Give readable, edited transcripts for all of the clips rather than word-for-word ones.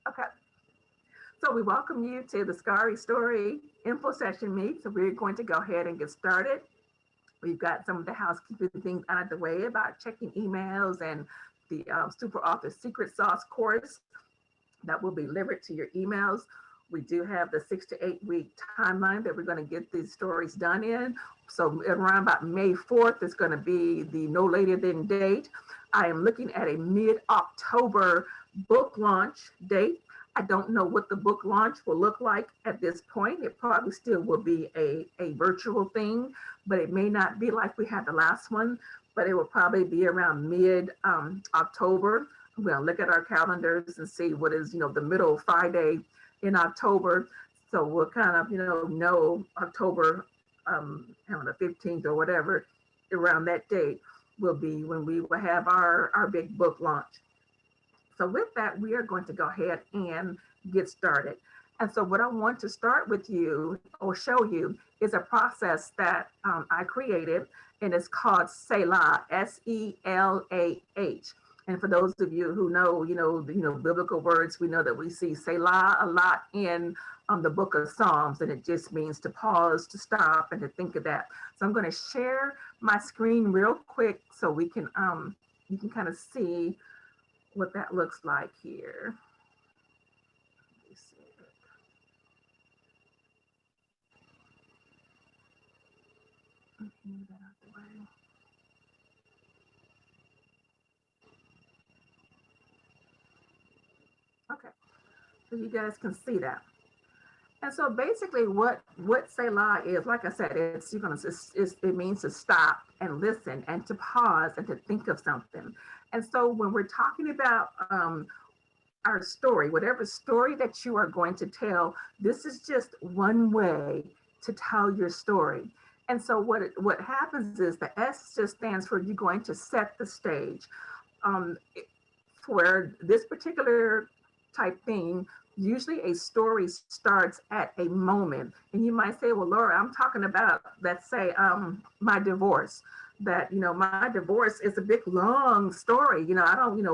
Okay, so we welcome you to the Scarry Story info session meet. So we're going to go ahead and get started. We've got some of the housekeeping things out of the way about checking emails and the Super Office Secret Sauce course that will be delivered to your emails. We do have the 6 to 8 week timeline that we're going to get these stories done in. So around about May 4th is going to be the no later than date. I am looking at a mid-October book launch date. I don't know what the book launch will look like at this point. It probably still will be a virtual thing, but it may not be like we had the last one, but it will probably be around mid October. We're gonna look at our calendars and see what is, the middle Friday in October. So we'll kind of, know October, I don't know, 15th or whatever, around that date will be when we will have our big book launch. So with that, we are going to go ahead and get started. And so what I want to start with you or show you is a process that I created, and it's called S.E.L.A.H, S-E-L-A-H. And for those of you who know, biblical words, we know that we see Selah a lot in the book of Psalms, and it just means to pause, to stop, and to think of that. So I'm going to share my screen real quick so we can you can kind of see what that looks like here. Let me see. Move that out the way. Okay, so you guys can see that. And so basically what Selah is, like I said, it means to stop and listen and to pause and to think of something. And so when we're talking about our story, whatever story that you are going to tell, this is just one way to tell your story. And so what happens is the S just stands for you're going to set the stage. Um, for this particular type thing, usually a story starts at a moment. And you might say, well, Laura, I'm talking about, let's say, my divorce. That, my divorce is a big, long story. I don't,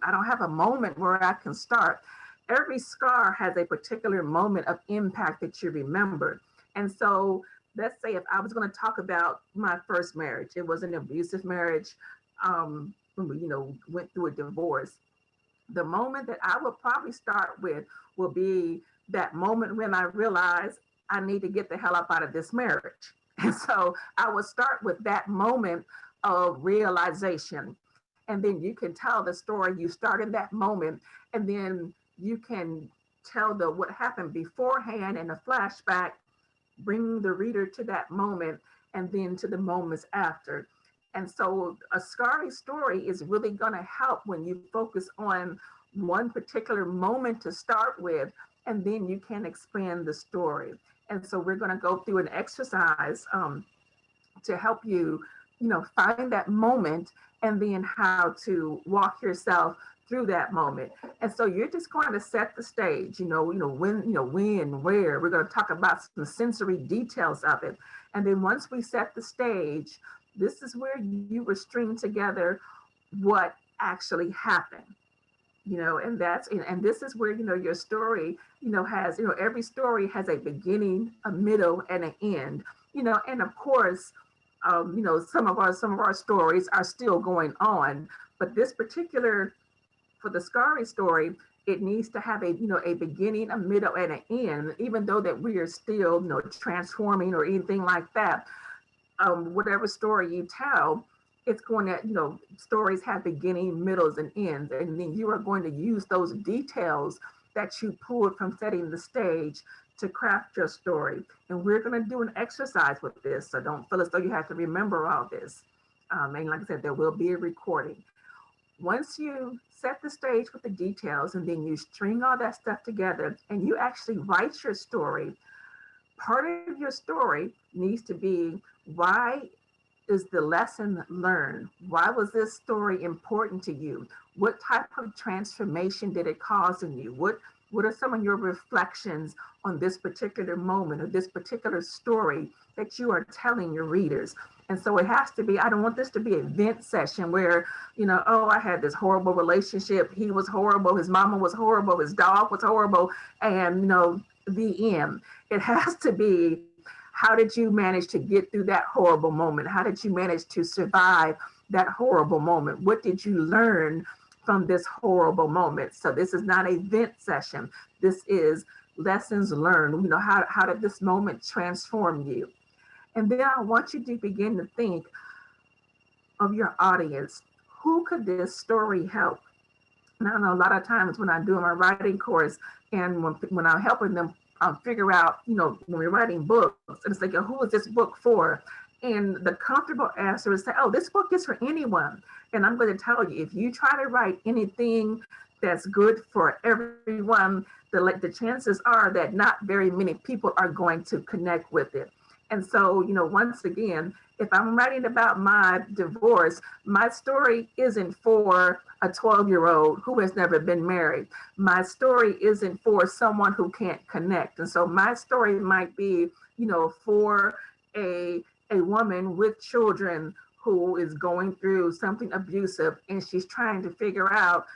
I don't have a moment where I can start. Every scar has a particular moment of impact that you remember. And so let's say if I was going to talk about my first marriage, it was an abusive marriage. When we, went through a divorce, the moment that I will probably start with will be that moment when I realized I need to get the hell up out of this marriage. And so I will start with that moment of realization. And then you can tell the story. You start in that moment, and then you can tell what happened beforehand in a flashback, bring the reader to that moment, and then to the moments after. And so a Scarry story is really going to help when you focus on one particular moment to start with, and then you can expand the story. And so we're going to go through an exercise to help you, find that moment and then how to walk yourself through that moment. And so you're just going to set the stage, when, where. We're going to talk about some sensory details of it. And then once we set the stage, this is where you will string together what actually happened, and this is where, your story, has, every story has a beginning, a middle, and an end, and of course, some of our stories are still going on, but this particular, for the Scarry story, it needs to have a beginning, a middle, and an end, even though that we are still, transforming or anything like that. Whatever story you tell, it's going to, stories have beginning, middles, and ends. And then you are going to use those details that you pulled from setting the stage to craft your story. And we're going to do an exercise with this. So don't feel as though you have to remember all this. And like I said, there will be a recording. Once you set the stage with the details and then you string all that stuff together and you actually write your story, part of your story needs to be, why is the lesson learned? Why was this story important to you? What type of transformation did it cause in you? What What are some of your reflections on this particular moment or this particular story that you are telling your readers? And so it has to be, I don't want this to be a vent session where, oh, I had this horrible relationship. He was horrible. His mama was horrible. His dog was horrible. And, the end. It has to be, how did you manage to get through that horrible moment? How did you manage to survive that horrible moment? What did you learn from this horrible moment? So this is not a vent session. This is lessons learned. How did this moment transform you? And then I want you to begin to think of your audience. Who could this story help? And I know a lot of times when I do my writing course and when I'm helping them figure out, when we're writing books, and it's like, who is this book for? And the comfortable answer is say, oh, this book is for anyone. And I'm going to tell you, if you try to write anything that's good for everyone, the chances are that not very many people are going to connect with it. And so, once again, if I'm writing about my divorce, my story isn't for a 12-year-old who has never been married. My story isn't for someone who can't connect. And so my story might be, for a woman with children who is going through something abusive and she's trying to figure out,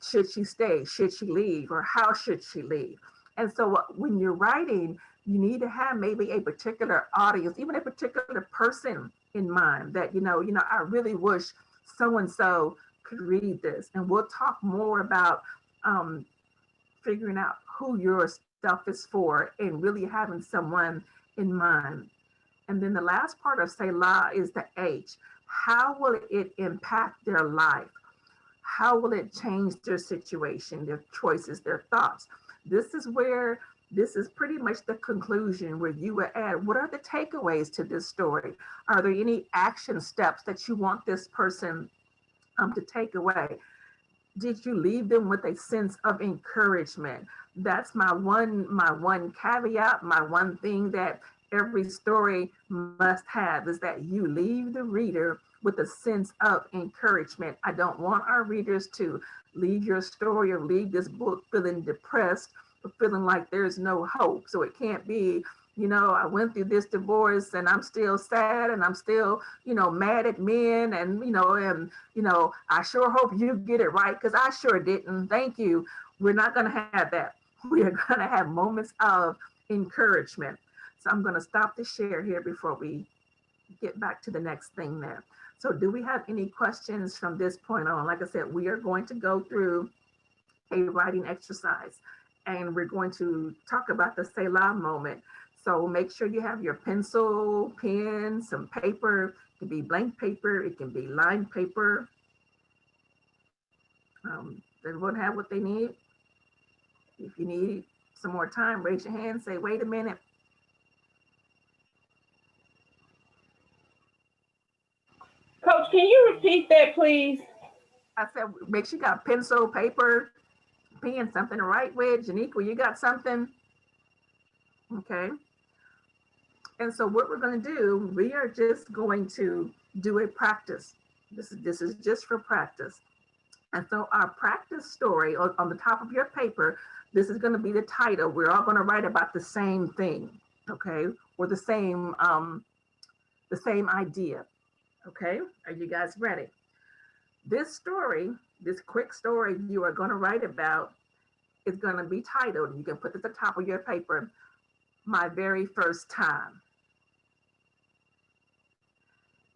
should she stay? Should she leave? Or how should she leave? And so when you're writing, you need to have maybe a particular audience, even a particular person in mind that, I really wish so-and-so could read this. And we'll talk more about figuring out who your stuff is for and really having someone in mind. And then the last part of Selah is the H. How will it impact their life? How will it change their situation, their choices, their thoughts? This is pretty much the conclusion where you would add, what are the takeaways to this story? Are there any action steps that you want this person to take away? Did you leave them with a sense of encouragement? That's my one caveat, my one thing that every story must have is that you leave the reader with a sense of encouragement. I don't want our readers to leave your story or leave this book feeling depressed or feeling like there's no hope. So it can't be, I went through this divorce and I'm still sad and I'm still, mad at men and I sure hope you get it right because I sure didn't. Thank you. We're not going to have that. We are going to have moments of encouragement. So I'm going to stop the share here before we get back to the next thing there. So do we have any questions from this point on? Like I said, we are going to go through a writing exercise and we're going to talk about the Selah moment. So make sure you have your pencil, pen, some paper. It can be blank paper, it can be lined paper. Does everyone have what they need? If you need some more time, raise your hand, say, wait a minute. Coach, can you repeat that, please? I said, make sure you got pencil, paper, pen, something to write with. Janiqua, you got something? Okay. And so what we're going to do, we are just going to do a practice. This is just for practice. And so our practice story on the top of your paper, this is going to be the title. We're all going to write about the same thing, okay? Or the same idea, okay? Are you guys ready? This story, this quick story you are going to write about is going to be titled, you can put this at the top of your paper, My Very First Time.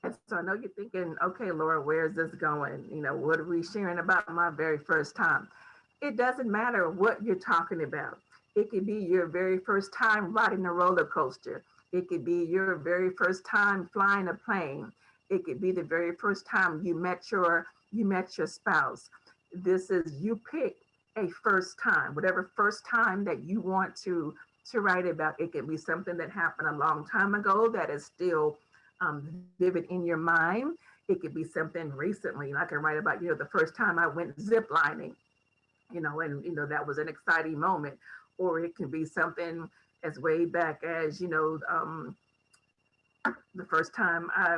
And so I know you're thinking, okay, Laura, where's this going? What are we sharing about my very first time? It doesn't matter what you're talking about. It could be your very first time riding a roller coaster. It could be your very first time flying a plane. It could be the very first time you met your spouse. This is, you pick a first time, whatever first time that you want to write about. It could be something that happened a long time ago that is still vivid in your mind. It could be something recently. I can write about, the first time I went zip lining, and that was an exciting moment. Or it can be something as way back as, the first time I,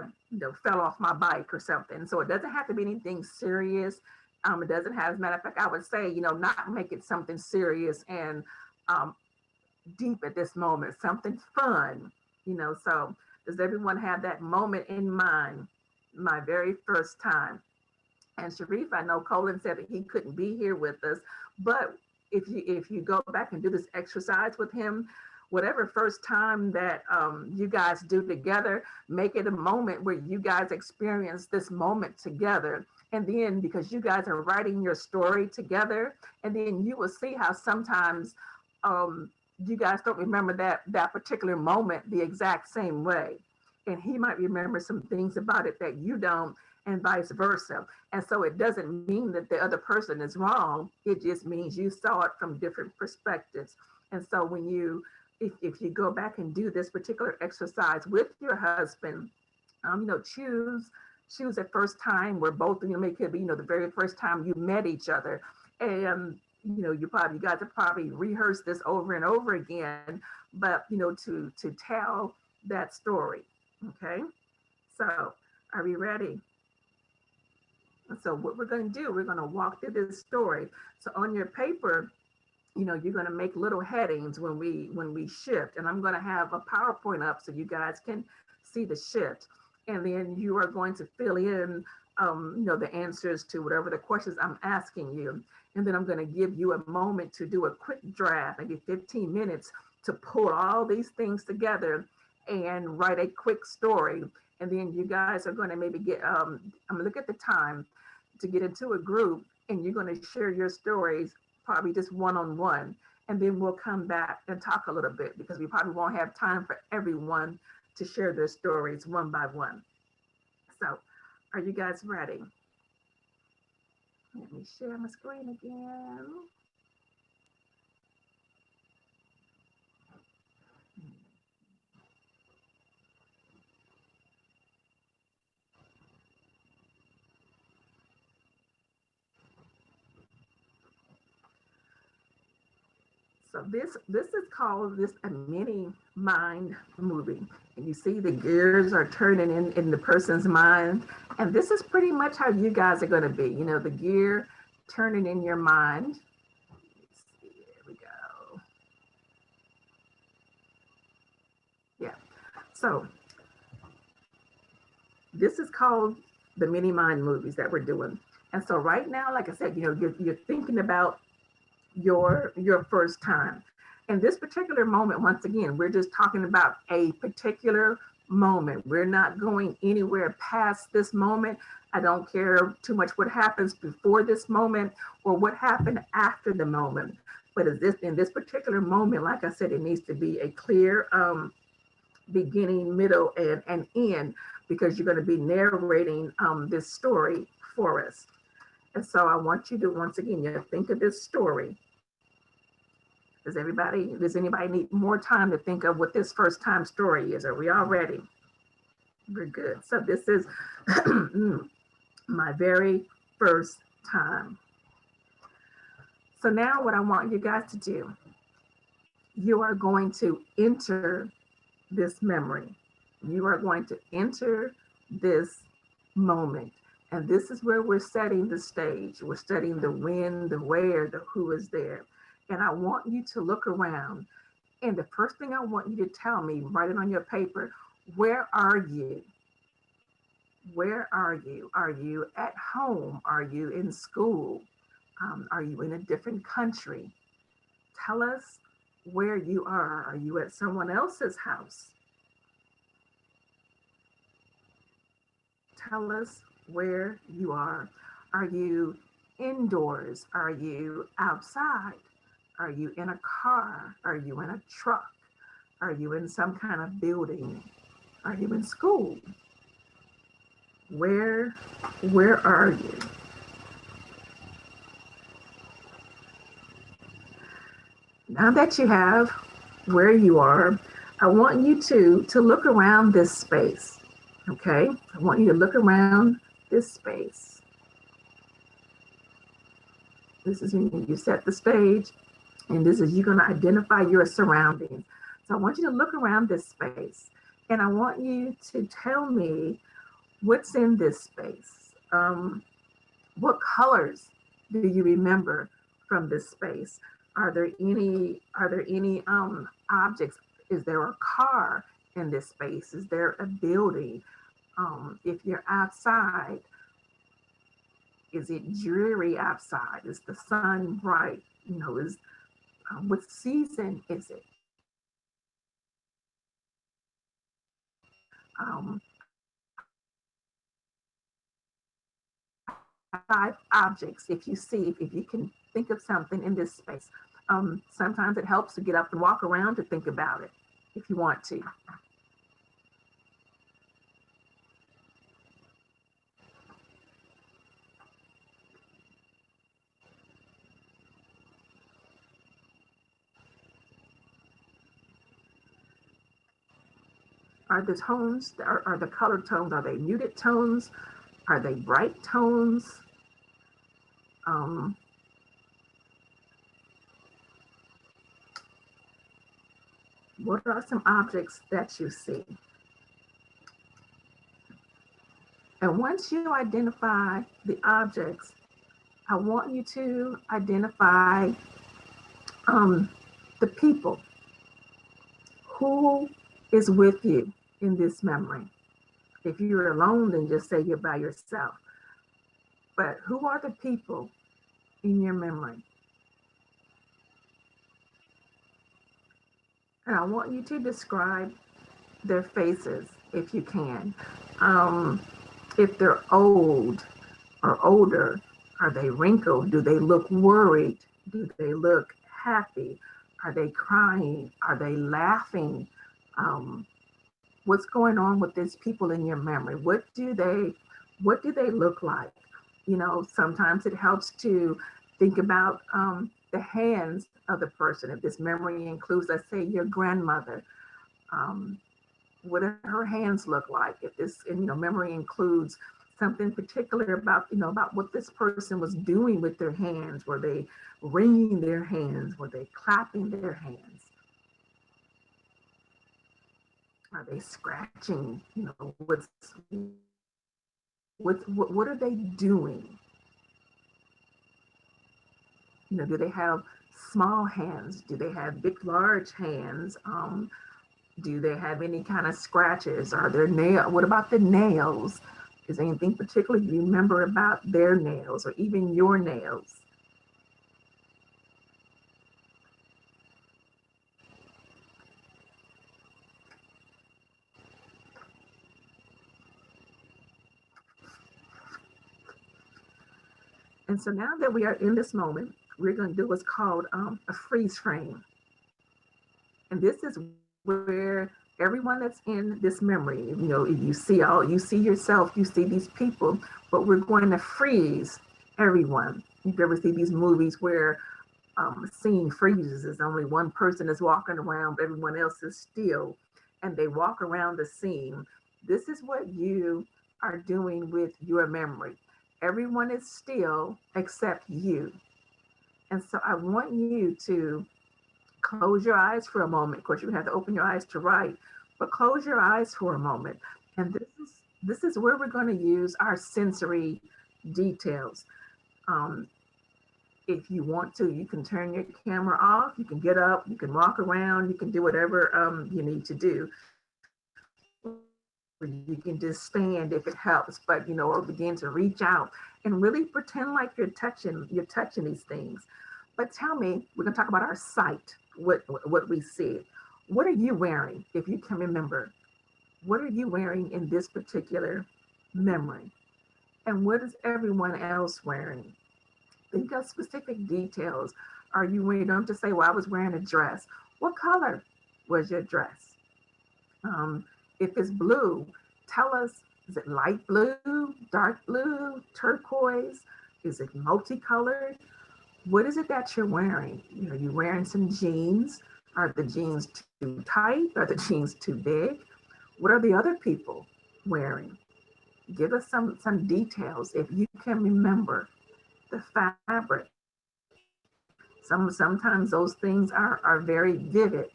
fell off my bike or something. So it doesn't have to be anything serious. It doesn't have, as a matter of fact, I would say, not make it something serious and um, deep at this moment, something fun, So does everyone have that moment in mind? My very first time. And Sharif, I know Colin said that he couldn't be here with us, but if you go back and do this exercise with him, whatever first time that you guys do together, make it a moment where you guys experience this moment together. And then because you guys are writing your story together, and then you will see how sometimes um, you guys don't remember that particular moment the exact same way. And he might remember some things about it that you don't, and vice versa. And so it doesn't mean that the other person is wrong. It just means you saw it from different perspectives. And so when if you go back and do this particular exercise with your husband, choose a first time where both, it could be, the very first time you met each other. And, you guys have probably rehearsed this over and over again, but, to tell that story. Okay. So are we ready? So what we're going to do, we're going to walk through this story. So on your paper, you're going to make little headings when we shift, and I'm going to have a PowerPoint up so you guys can see the shift. And then you are going to fill in, the answers to whatever the questions I'm asking you. And then I'm going to give you a moment to do a quick draft, maybe 15 minutes, to pull all these things together and write a quick story. And then you guys are going to maybe I'm going to look at the time to get into a group, and you're going to share your stories, probably just one-on-one. And then we'll come back and talk a little bit, because we probably won't have time for everyone to share their stories one by one. So are you guys ready? Let me share my screen again. So this is called a mini mind movie. And you see the gears are turning in the person's mind. And this is pretty much how you guys are going to be. The gear turning in your mind. Let's see, there we go. Yeah. So this is called the mini mind movies that we're doing. And so right now, like I said, you're thinking about your first time. And this particular moment, once again, we're just talking about a particular moment. We're not going anywhere past this moment. I don't care too much what happens before this moment or what happened after the moment. But in this particular moment, like I said, it needs to be a clear beginning, middle, and end, because you're going to be narrating this story for us. And so I want you to, once again, think of this story. Does anybody need more time to think of what this first time story is? Are we all ready? We're good. So this is my very first time. So now what I want you guys to do, you are going to enter this memory. You are going to enter this moment. And this is where we're setting the stage. We're setting the when, the where, the who is there. And I want you to look around. And the first thing I want you to tell me, write it on your paper, where are you? Where are you? Are you at home? Are you in school? Are you in a different country? Tell us where you are. Are you at someone else's house? Tell us where you are. Are you indoors? Are you outside? Are you in a car? Are you in a truck? Are you in some kind of building? Are you in school? Where are you? Now that you have where you are, I want you to look around this space. Okay, I want you to look around this space. This is when you set the stage, and this is you're going to identify your surroundings. So I want you to look around this space, and I want you to tell me what's in this space. What colors do you remember from this space? Are there any objects? Is there a car in this space? Is there a building? If you're outside, is it dreary outside? Is the sun bright? You know, is what season is it? Five objects, if you see, if you can think of something in this space. Sometimes it helps to get up and walk around to think about it if you want to. Are the tones, are the color tones, are they muted tones? Are they bright tones? Um, what are some objects that you see? And once you identify the objects, I want you to identify the people who is with you in this memory. If you're alone, then just say you're by yourself. But who are the people in your memory? And I want you to describe their faces if you can. If they're old or older, are they wrinkled? Do they look worried? Do they look happy? Are they crying? Are they laughing? What's going on with these people in your memory? What do they look like? You know, sometimes it helps to think about the hands of the person. If this memory includes, let's say, your grandmother, um, what do her hands look like? If this, you know, memory includes something particular about, you know, about what this person was doing with their hands. Were they wringing their hands? Were they clapping their hands? Are they scratching? You know, what are they doing? You know, do they have small hands? Do they have big, large hands? Do they have any kind of scratches? Are there nail? What about the nails? Is there anything particular you remember about their nails or even your nails? And so now that we are in this moment, we're going to do what's called a freeze frame. And this is where everyone that's in this memory, you know, you see yourself, you see these people, but we're going to freeze everyone. You've ever seen these movies where scene freezes, is only one person is walking around, but everyone else is still, and they walk around the scene. This is what you are doing with your memory. Everyone is still except you. And so I want you to close your eyes for a moment. Of course, you have to open your eyes to write, but close your eyes for a moment. And this is where we're going to use our sensory details. Um, if you want to, you can turn your camera off, you can get up, you can walk around, you can do whatever you need to do. You can just stand if it helps, but you know, or begin to reach out and really pretend like you're touching these things. But tell me, we're gonna talk about our sight, what we see. What are you wearing, if you can remember? What are you wearing in this particular memory? And what is everyone else wearing? Think of specific details. Are you wearing, don't just say, well, I was wearing a dress. What color was your dress? If it's blue, tell us, is it light blue, dark blue, turquoise? Is it multicolored? What is it that you're wearing? You know, you're wearing some jeans. Are the jeans too tight? Are the jeans too big? What are the other people wearing? Give us some details if you can remember the fabric. Sometimes those things are very vivid.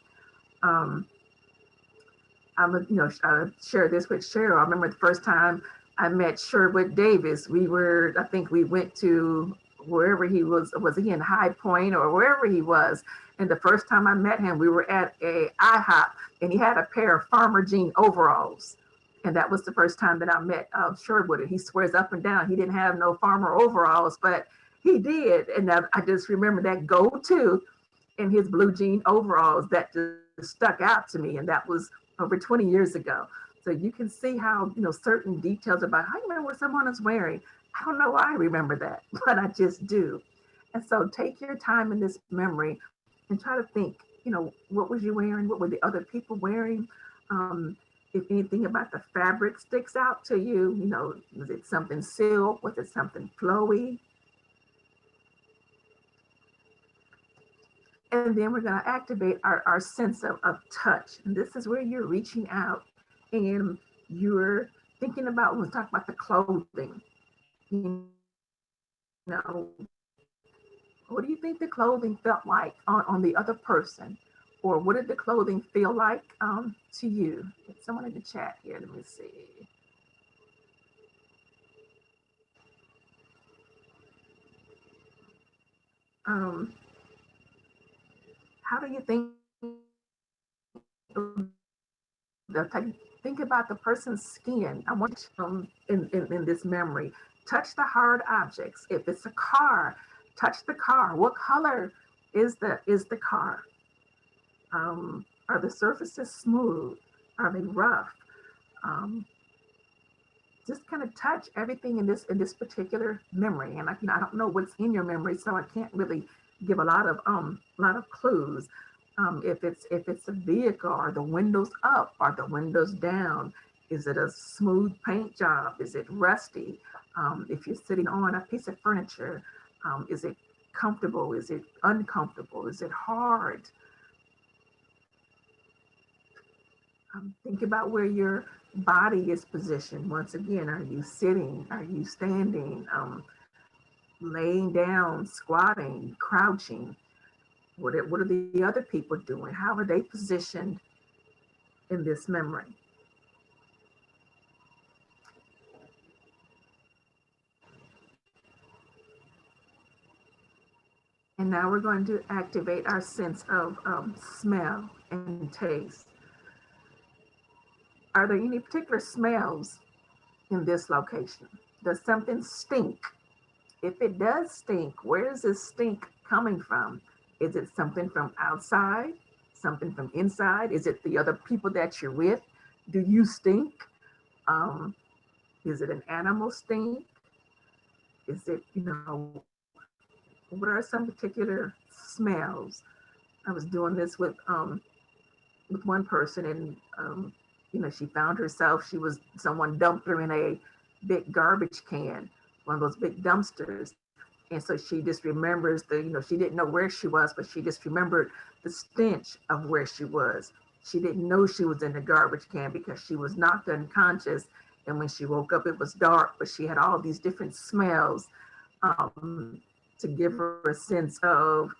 Um, I'm, you know, share this with Cheryl. I remember the first time I met Sherwood Davis. I think we went to wherever he was he in High Point or wherever he was. And the first time I met him, we were at a IHOP and he had a pair of Farmer Jean overalls. And that was the first time that I met Sherwood. And he swears up and down he didn't have no farmer overalls, but he did. And I just remember that go-to in his blue jean overalls that just stuck out to me. And that was over 20 years ago. So you can see how, certain details about how you remember what someone is wearing. I don't know why I remember that, but I just do. And so take your time in this memory and try to think, what was you wearing? What were the other people wearing? If anything about the fabric sticks out to you, was it something silk? Was it something flowy? And then we're going to activate our sense of touch. And this is where you're reaching out and you're thinking about, when we talk about the clothing, know, what do you think the clothing felt like on the other person? Or what did the clothing feel like to you? Get someone in the chat here, let me see. How do you think think about the person's skin? I want you in this memory, touch the hard objects. If it's a car, touch the car. What color is the car? Are the surfaces smooth? Are they rough? Just kind of touch everything in this particular memory. And I don't know what's in your memory, so I can't really give a lot of clues. If it's a vehicle, are the windows up? Are the windows down? Is it a smooth paint job? Is it rusty? If you're sitting on a piece of furniture, is it comfortable? Is it uncomfortable? Is it hard? Think about where your body is positioned. Once again, are you sitting? Are you standing? Laying down, squatting, crouching? What are the other people doing? How are they positioned in this memory? And now we're going to activate our sense of smell and taste. Are there any particular smells in this location? Does something stink? If it does stink, where is this stink coming from? Is it something from outside? Something from inside? Is it the other people that you're with? Do you stink? Um, is it an animal stink? Is it, what are some particular smells? I was doing this with one person, and she found herself, someone dumped her in a big garbage can, one of those big dumpsters. And so she just remembers she didn't know where she was, but she just remembered the stench of where she was. She didn't know she was in the garbage can because she was knocked unconscious. And when she woke up, it was dark, but she had all these different smells to give her a sense of,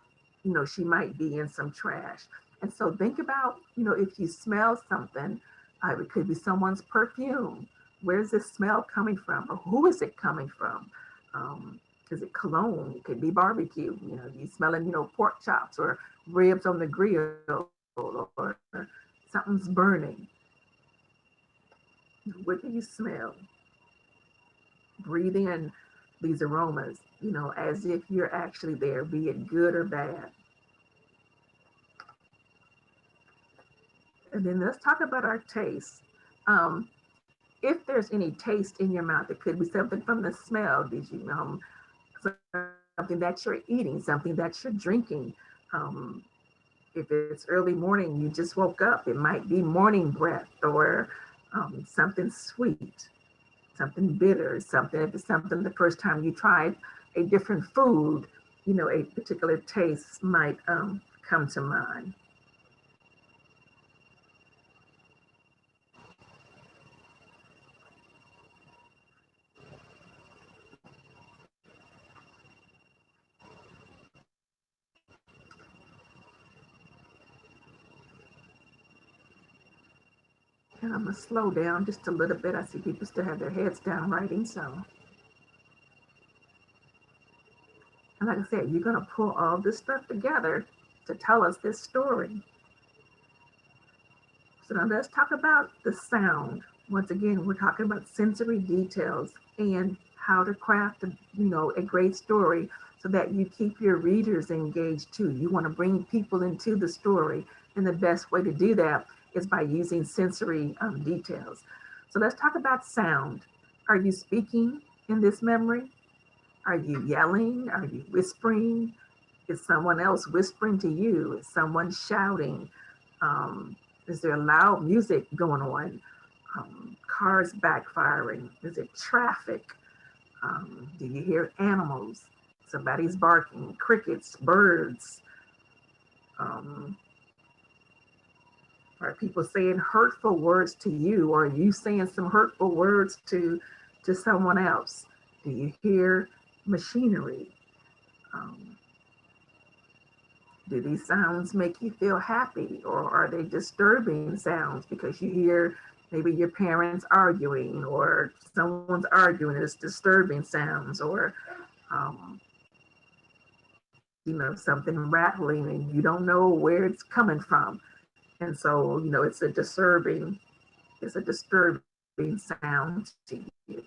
she might be in some trash. And so think about, if you smell something, it could be someone's perfume. Where's this smell coming from? Or who is it coming from? Is it cologne? It could be barbecue. You smelling, pork chops or ribs on the grill, or something's burning. What do you smell? Breathe in these aromas, as if you're actually there, be it good or bad. And then let's talk about our taste. If there's any taste in your mouth, it could be something from the smell. Did you something that you're eating, something that you're drinking? If it's early morning, you just woke up, it might be morning breath, or something sweet, something bitter, something, if it's something the first time you tried a different food, a particular taste might come to mind. And I'm gonna slow down just a little bit. I see people still have their heads down writing, so. And like I said, you're gonna pull all this stuff together to tell us this story. So now let's talk about the sound. Once again, we're talking about sensory details and how to craft a great story so that you keep your readers engaged too. You want to bring people into the story, and the best way to do that is by using sensory details. So let's talk about sound. Are you speaking in this memory? Are you yelling? Are you whispering? Is someone else whispering to you? Is someone shouting? Is there loud music going on? Cars backfiring? Is it traffic? Do you hear animals? Somebody's barking, crickets, birds. Are people saying hurtful words to you, or are you saying some hurtful words to someone else? Do you hear machinery? Do these sounds make you feel happy, or are they disturbing sounds because you hear maybe your parents arguing, or someone's arguing, it's disturbing sounds, or something rattling and you don't know where it's coming from. And so, it's a disturbing sound to you.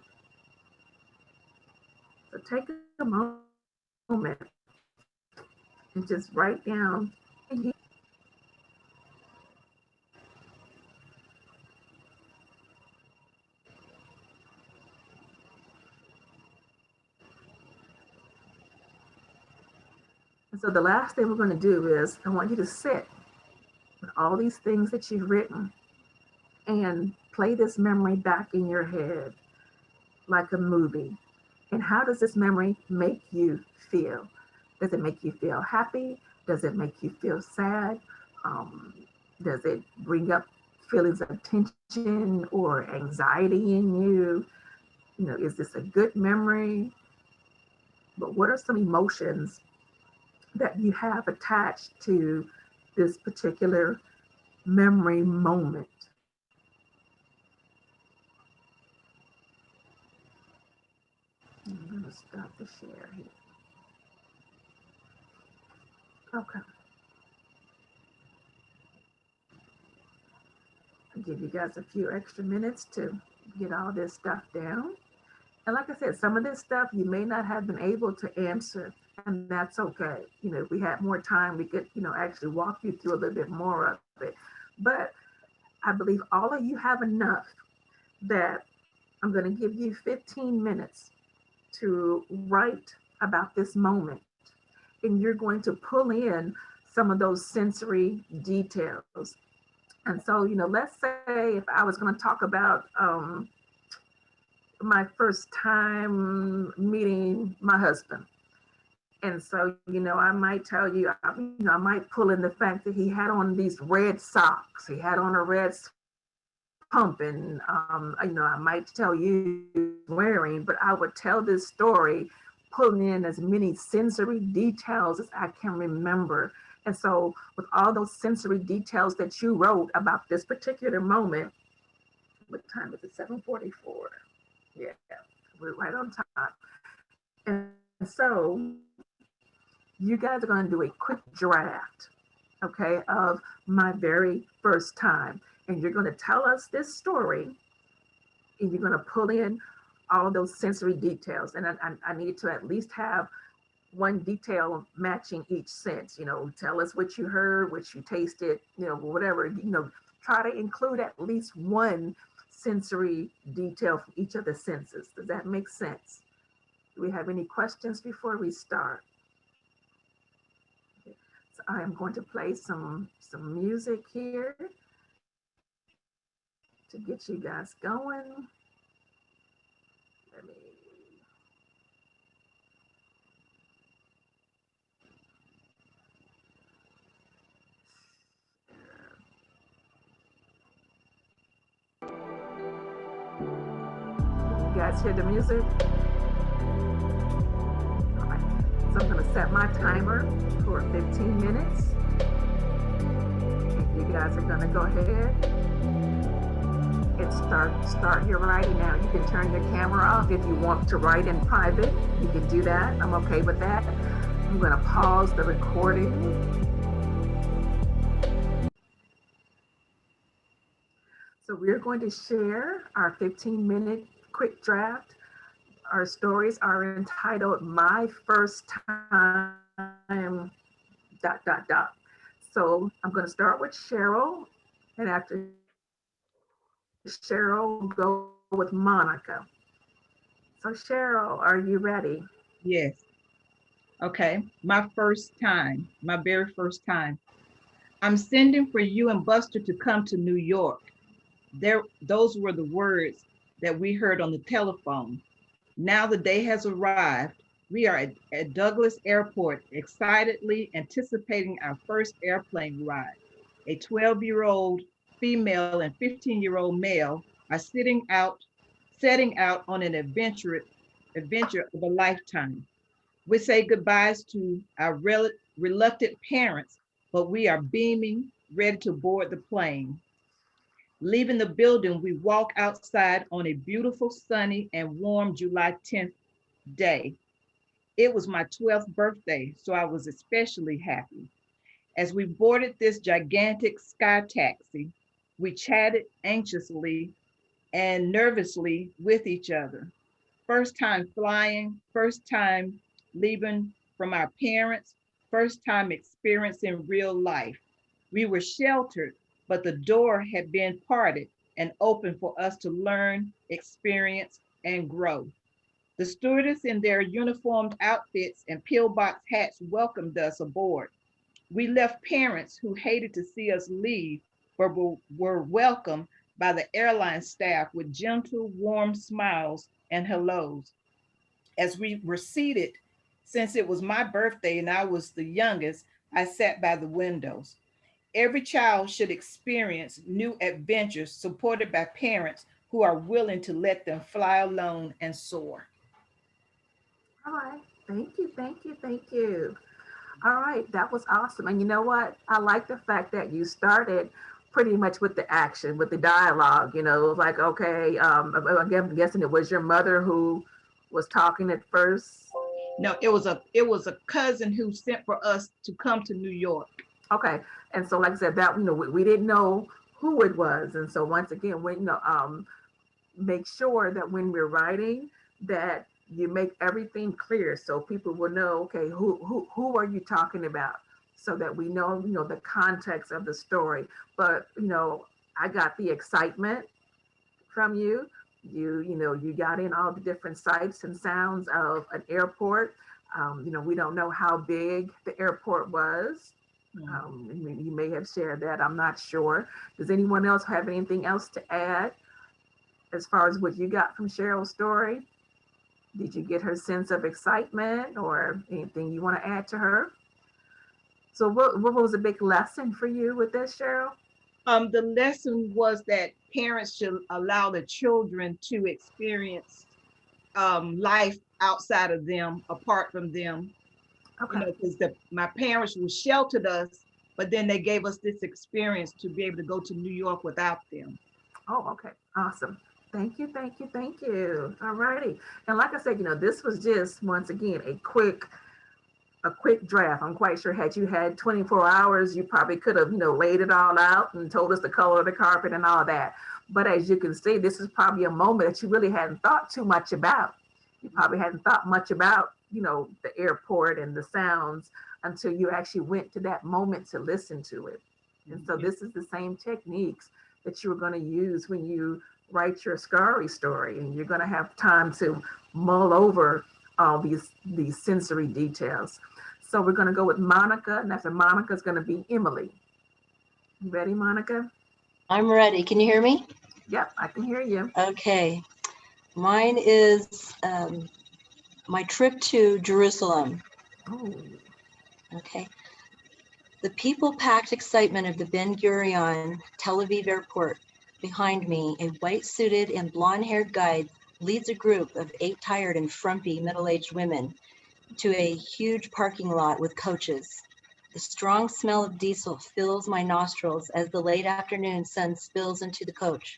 So take a moment and just write down. And so the last thing we're going to do is I want you to sit with all these things that you've written and play this memory back in your head like a movie. And how does this memory make you feel? Does it make you feel happy? Does it make you feel sad? Does it bring up feelings of tension or anxiety in you? Is this a good memory? But what are some emotions that you have attached to this particular memory moment? I'm going to stop the share here. Okay. I'll give you guys a few extra minutes to get all this stuff down. And like I said, some of this stuff you may not have been able to answer, and that's okay. If we had more time, we could, actually walk you through a little bit more of it. But I believe all of you have enough that I'm going to give you 15 minutes to write about this moment. And you're going to pull in some of those sensory details. And so, let's say if I was going to talk about my first time meeting my husband. And so, I might tell you, I might pull in the fact that he had on these red socks. He had on a red pump, and I might tell you wearing, but I would tell this story pulling in as many sensory details as I can remember. And so with all those sensory details that you wrote about this particular moment, what time is it? 7:44. Yeah, we're right on time. And so you guys are going to do a quick draft, okay, of my very first time. And you're going to tell us this story, and you're going to pull in all those sensory details. And I need to at least have one detail matching each sense. Tell us what you heard, what you tasted, whatever. Try to include at least one sensory detail from each of the senses. Does that make sense? Do we have any questions before we start? Okay. So I am going to play some music here to get you guys going. Let me. You guys hear the music? All right. So I'm going to set my timer for 15 minutes. And you guys are going to go ahead start your writing now. You can turn your camera off if you want to write in private. You can do that. I'm okay with that. I'm going to pause the recording. So we're going to share our 15-minute quick draft. Our stories are entitled My First Time, ... So I'm going to start with Cheryl, and after Cheryl, we'll go with Monica. So Cheryl, are you ready? Yes. Okay. My very first time. I'm sending for you and Buster to come to New York. Those were the words that we heard on the telephone. Now the day has arrived. We are at Douglas Airport, excitedly anticipating our first airplane ride. A 12-year-old female and 15-year-old male are setting out on an adventure of a lifetime. We say goodbyes to our reluctant parents, but we are beaming, ready to board the plane. Leaving the building, we walk outside on a beautiful, sunny, and warm July 10th day. It was my 12th birthday, so I was especially happy. As we boarded this gigantic sky taxi, we chatted anxiously and nervously with each other. First time flying, first time leaving from our parents, first time experiencing real life. We were sheltered, but the door had been parted and open for us to learn, experience, and grow. The stewardess in their uniformed outfits and pillbox hats welcomed us aboard. We left parents who hated to see us leave, but were welcomed by the airline staff with gentle, warm smiles and hellos. As we were seated, since it was my birthday and I was the youngest, I sat by the windows. Every child should experience new adventures supported by parents who are willing to let them fly alone and soar. All right. Thank you, thank you, thank you. All right, that was awesome. And you know what? I like the fact that you started pretty much with the action, with the dialogue. It was like, okay, I'm guessing it was your mother who was talking at first. No, it was a cousin who sent for us to come to New York. Okay, and so like I said, that we didn't know who it was, and so once again, make sure that when we're writing that you make everything clear so people will know, okay, who are you talking about, so that we know, the context of the story. But I got the excitement from you. You got in all the different sights and sounds of an airport. We don't know how big the airport was. You may have shared that. I'm not sure. Does anyone else have anything else to add as far as what you got from Cheryl's story? Did you get her sense of excitement or anything you want to add to her? So what was a big lesson for you with this, Cheryl? The lesson was that parents should allow the children to experience life outside of them, apart from them. Okay. Because my parents were sheltered us, but then they gave us this experience to be able to go to New York without them. Oh, okay. Awesome. Thank you, thank you, thank you. All righty. And like I said, this was just, once again, a quick draft. I'm quite sure had you had 24 hours, you probably could have, laid it all out and told us the color of the carpet and all that. But as you can see, this is probably a moment that you really hadn't thought too much about. You probably hadn't thought much about, the airport and the sounds until you actually went to that moment to listen to it. And so this is the same techniques that you're going to use when you write your Scarry story, and you're going to have time to mull over all these sensory details. So we're going to go with Monica, and after Monica is going to be Emily. You ready, Monica? I'm ready. Can you hear me? Yep, I can hear you. Okay. Mine is my trip to Jerusalem. Oh. Okay. The people-packed excitement of the Ben Gurion Tel Aviv airport. Behind me, a white-suited and blonde-haired guide leads a group of 8 tired and frumpy middle-aged women to a huge parking lot with coaches. The strong smell of diesel fills my nostrils as the late afternoon sun spills into the coach.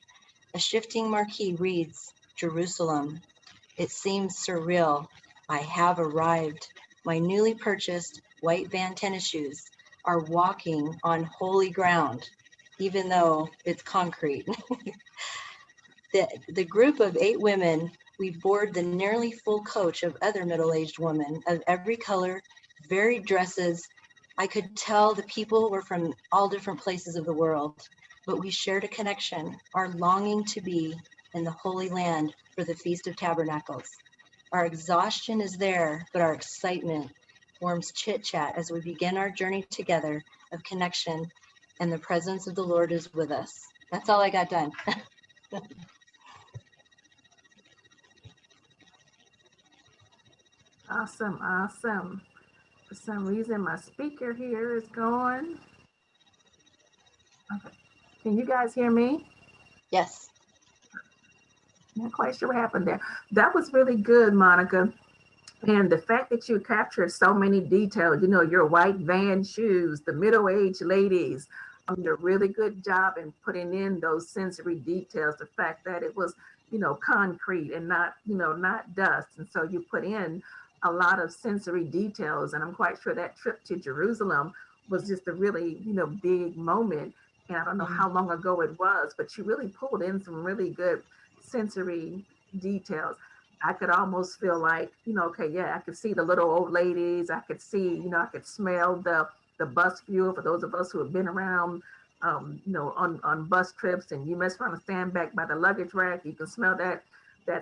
A shifting marquee reads, Jerusalem. It seems surreal. I have arrived. My newly purchased white Van tennis shoes are walking on holy ground, even though it's concrete. The group of 8 women, we board the nearly full coach of other middle-aged women of every color, varied dresses. I could tell the people were from all different places of the world, but we shared a connection, our longing to be in the Holy Land for the Feast of Tabernacles. Our exhaustion is there, but our excitement forms chit-chat as we begin our journey together of connection, and the presence of the Lord is with us. That's all I got done. Awesome, awesome. For some reason, my speaker here is going. Okay. Can you guys hear me? Yes. Not quite sure what happened there. That was really good, Monica. And the fact that you captured so many details, you know, your white Van shoes, the middle-aged ladies, did a really good job in putting in those sensory details. The fact that it was, you know, concrete and not, you know, not dust. And so you put in a lot of sensory details. And I'm quite sure that trip to Jerusalem was just a really, you know, big moment. And I don't know how long ago it was, but you really pulled in some really good sensory details. I could almost feel like, you know, okay, yeah, I could see the little old ladies. I could see, you know, I could smell the bus fuel for those of us who have been around, you know, on bus trips, and you mess around and stand back by the luggage rack. You can smell that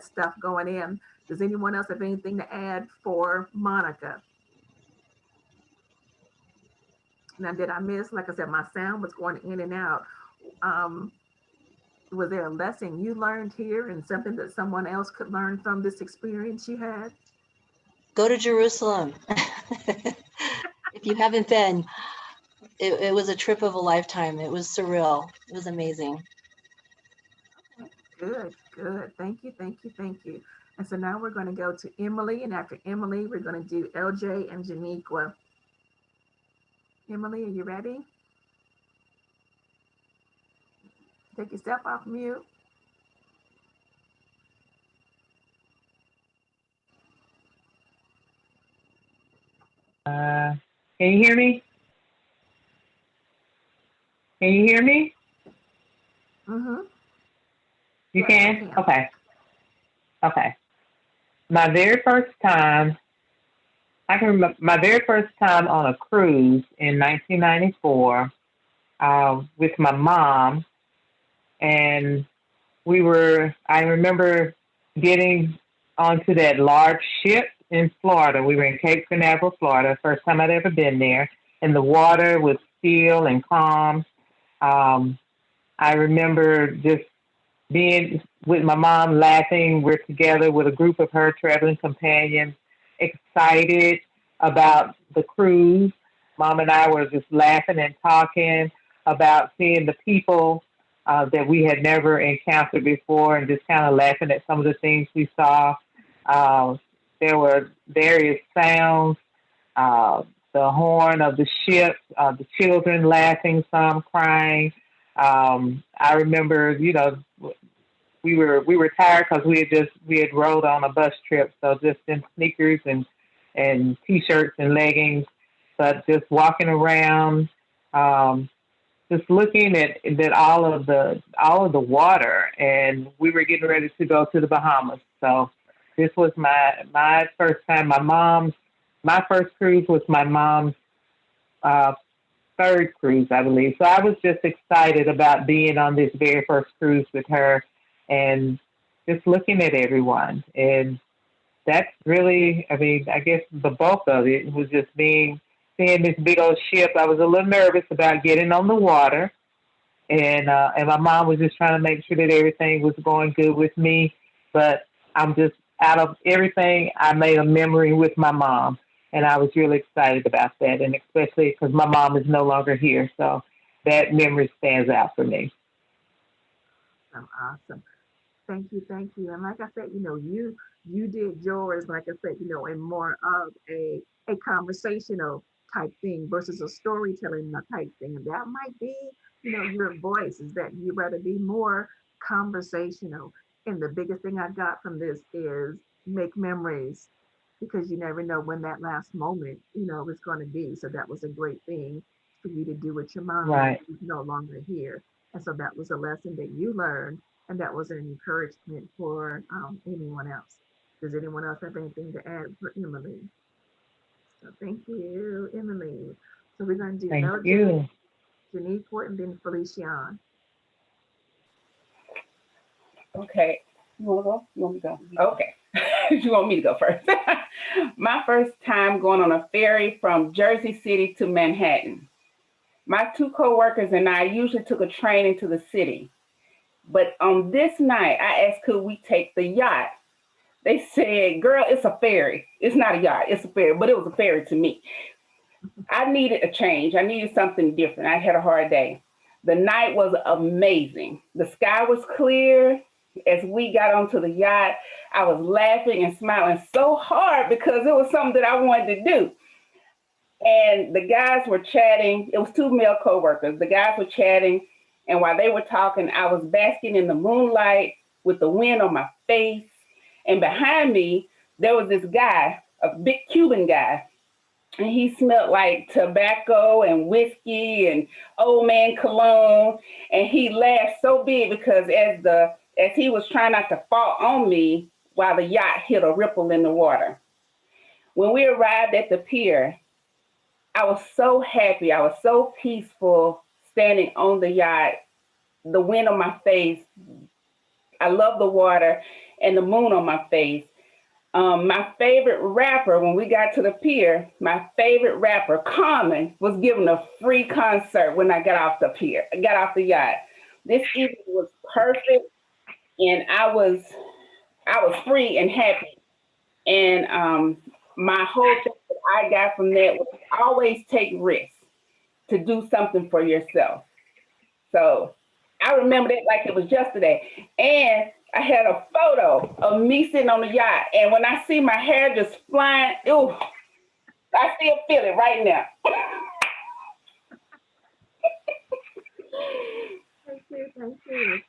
stuff going in. Does anyone else have anything to add for Monica? Now, did I miss? Like I said, my sound was going in and out. Um, was there a lesson you learned here and something that someone else could learn from this experience you had? Go to Jerusalem. If you haven't been, it was a trip of a lifetime. It was surreal. It was amazing. Good, good. Thank you, thank you, thank you. And so now we're going to go to Emily, and after Emily, we're going to do LJ and Janiqua. Emily, are you ready? Take yourself off mute. Can you hear me? Can you hear me? Mm-hmm. You Yes, I can? can. Okay. Okay. My very first time, I can remember my very first time on a cruise in 1994 with my mom. And I remember getting onto that large ship in Florida. We were in Cape Canaveral, Florida, first time I'd ever been there. And the water was still and calm. Um, I remember just being with my mom laughing. We're together with a group of her traveling companions, excited about the cruise. Mom and I were just laughing and talking about seeing the people that we had never encountered before and just kind of laughing at some of the things we saw. Uh, there were various sounds, uh, the horn of the ship, the children laughing, some crying. I remember, you know, we were tired because we had rode on a bus trip, so just in sneakers and t-shirts and leggings, but just walking around, just looking at all of the water, and we were getting ready to go to the Bahamas. So this was my first time. My first cruise was my mom's uh, third cruise, I believe. So I was just excited about being on this very first cruise with her and just looking at everyone. And that's really, I mean, I guess the bulk of it was just seeing this big old ship. I was a little nervous about getting on the water. And my mom was just trying to make sure that everything was going good with me. But I'm just, out of everything, I made a memory with my mom. And I was really excited about that. And especially because my mom is no longer here. So that memory stands out for me. Awesome. Thank you, thank you. And like I said, you know, you did yours, like I said, you know, in more of a conversational type thing versus a storytelling type thing. And that might be, you know, your voice is that you rather be more conversational. And the biggest thing I got from this is make memories because you never know when that last moment, is going to be. So that was a great thing for you to do with your mom because Right. she's no longer here. And so that was a lesson that you learned, and that was an encouragement for anyone else. Does anyone else have anything to add for Emily? So thank you, Emily. So we're going to do Thank LJ, you. Janiqua, and then Felician. Okay. You want to go? You want me to go? Okay. You want me to go first? My first time going on a ferry from Jersey City to Manhattan. My two coworkers and I usually took a train into the city. But on this night, I asked, could we take the yacht? They said, girl, it's a ferry. It's not a yacht, it's a ferry, but it was a ferry to me. I needed a change. I needed something different. I had a hard day. The night was amazing. The sky was clear. As we got onto the yacht, I was laughing and smiling so hard because it was something that I wanted to do. And the guys were chatting. It was two male coworkers. The guys were chatting, and while they were talking, I was basking in the moonlight with the wind on my face. And behind me, there was this guy, a big Cuban guy, and he smelled like tobacco and whiskey and old man cologne. And he laughed so big because as he was trying not to fall on me while the yacht hit a ripple in the water. When we arrived at the pier, I was so happy. I was so peaceful standing on the yacht, the wind on my face. I love the water and the moon on my face. My favorite rapper, when we got to the pier, my favorite rapper, Common, was giving a free concert when I got off the pier. I got off the yacht. This evening was perfect, and I was free and happy. And my whole thing that I got from that was always take risks to do something for yourself. So I remember that like it was yesterday. And I had a photo of me sitting on the yacht. And when I see my hair just flying, ooh, I still feel it right now. Thank you, thank you.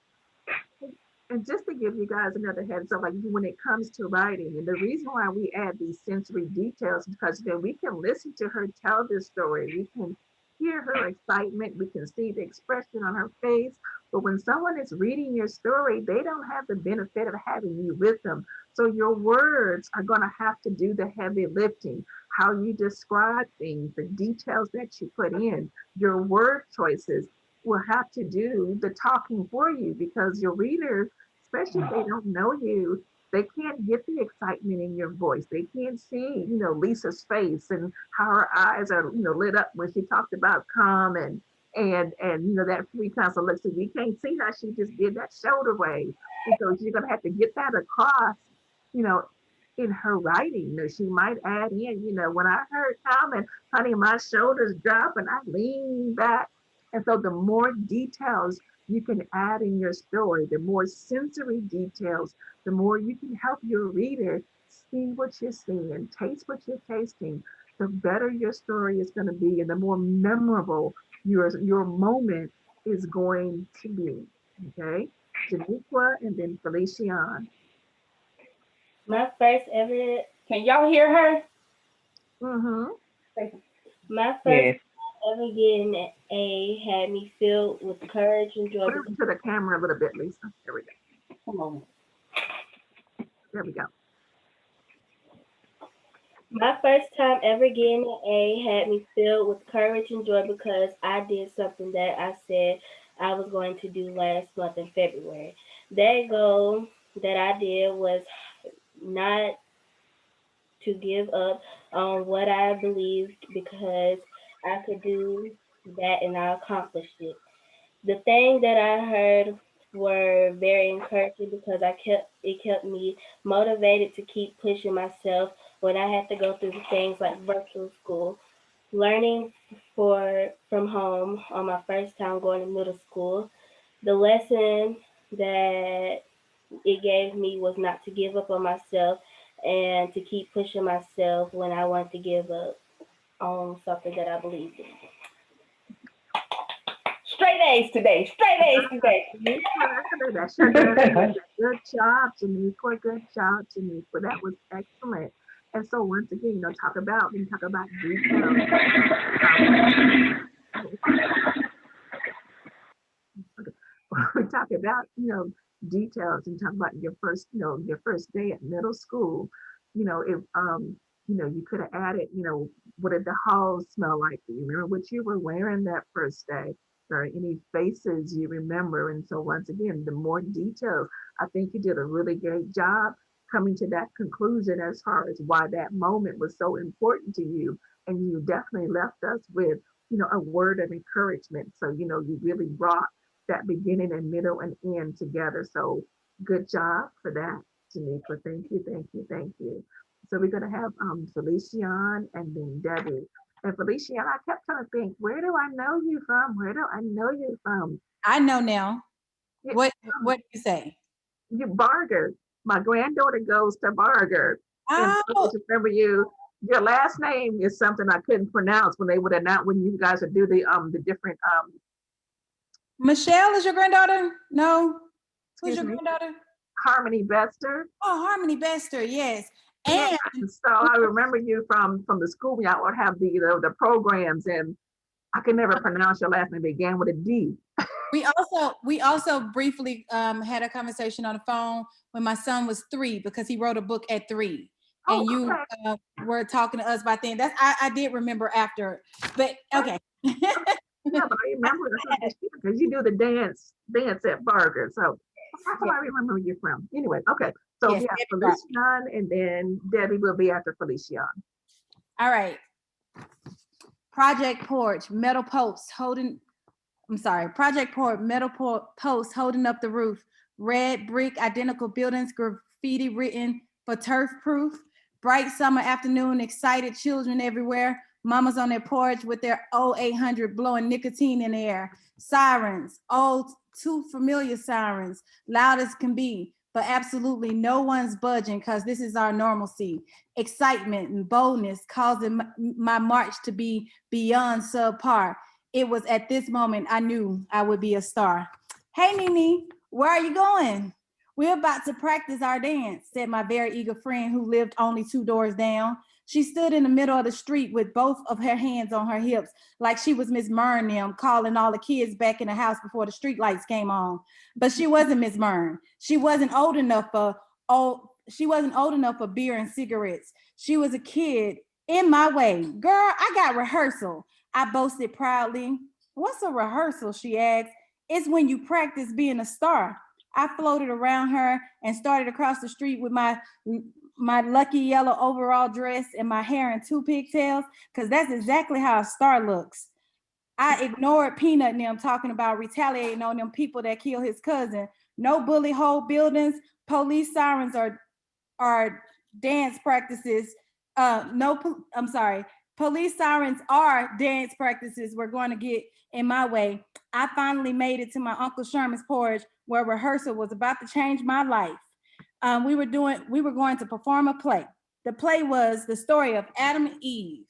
And just to give you guys another heads up, like when it comes to writing, and the reason why we add these sensory details is because then we can listen to her tell this story. We can hear her excitement. We can see the expression on her face. But when someone is reading your story, they don't have the benefit of having you with them. So your words are going to have to do the heavy lifting. How you describe things, the details that you put in, your word choices will have to do the talking for you because your reader, especially if they don't know you, they can't get the excitement in your voice. They can't see, Lisa's face and how her eyes are, lit up when she talked about calm and that free time. So let's see, we can't see how she just did that shoulder wave. And so you're gonna have to get that across, you know, in her writing. She might add in, when I heard calm and honey, my shoulders drop and I lean back. And so the more details you can add in your story, the more sensory details, the more you can help your reader see what you're seeing, taste what you're tasting, the better your story is going to be and the more memorable your moment is going to be. Okay. Janiqua and then Felician. My first ever, Can y'all hear her? Mm-hmm. my first Yes. ever getting an A had me filled with courage and joy. Put it into the camera a little bit, Lisa. There we go. Come on. There we go. My first time ever getting an A had me filled with courage and joy because I did something that I said I was going to do last month in February. That goal that I did was not to give up on what I believed because I could do that and I accomplished it. The thing that I heard were very encouraging because it kept me motivated to keep pushing myself when I had to go through things like virtual school, learning from home on my first time going to middle school. The lesson that it gave me was not to give up on myself and to keep pushing myself when I want to give up on something that I believed in. straight A's today. Straight A's today. That's your good. Good job, Janiqua. Good job, Janiqua. That was excellent. And so once again, we talk about details. We talk about, details and talk about your first day at middle school. If you could have added, what did the halls smell like? Do you remember what you were wearing that first day? Or any faces you remember? And so once again, the more details, I think you did a really great job coming to that conclusion as far as why that moment was so important to you. And you definitely left us with, a word of encouragement. So, you really brought that beginning and middle and end together. So good job for that, Janiqua. Thank you, thank you, thank you. So we're gonna have Felician and then Debbie. And Felician, I kept trying to think, where do I know you from? Where do I know you from? I know now. You- What do you say? You Barger. My granddaughter goes to Barger. And I Oh, just remember you. Your last name is something I couldn't pronounce when they would announce when you guys would do the different Michelle is your granddaughter? No. Who's excuse your me, granddaughter? Harmony Bester. Oh, Harmony Bester, yes. Yeah, And so I remember you from the school. We all would have the programs, and I could never pronounce your last name. It began with a D. we also briefly had a conversation on the phone when my son was 3 because he wrote a book at 3. And you were talking to us about things. I did remember after, but okay. Yeah, but I remember because you do the dance at Barger. So that's where I remember where you're from. Anyway, okay. So Yes, yeah, Felician, and then Debbie will be after Felician. All right. Project Porch, metal posts holding. Project Porch, metal posts holding up the roof. Red brick, identical buildings, graffiti written for turf proof. Bright summer afternoon, excited children everywhere. Mamas on their porch with their old 800 blowing nicotine in the air. Sirens, old, too familiar sirens, loud as can be, but absolutely no one's budging because this is our normalcy. Excitement and boldness causing my march to be beyond subpar. It was at this moment I knew I would be a star. Hey, Nene, where are you going? We're about to practice our dance, said my very eager friend who lived only 2 doors down. She stood in the middle of the street with both of her hands on her hips, like she was Miss Myrn calling all the kids back in the house before the street lights came on. But she wasn't Miss Myrn. She wasn't old enough for beer and cigarettes. She was a kid in my way. Girl, I got rehearsal, I boasted proudly. What's a rehearsal, she asked. It's when you practice being a star. I floated around her and started across the street with my lucky yellow overall dress and my hair in 2 pigtails, because that's exactly how a star looks. I ignored Peanut and them talking about retaliating on them people that killed his cousin. No bully hole buildings, police sirens are dance practices. Police sirens are dance practices we're going to get in my way. I finally made it to my Uncle Sherman's porch where rehearsal was about to change my life. We were going to perform a play. The play was the story of Adam and Eve.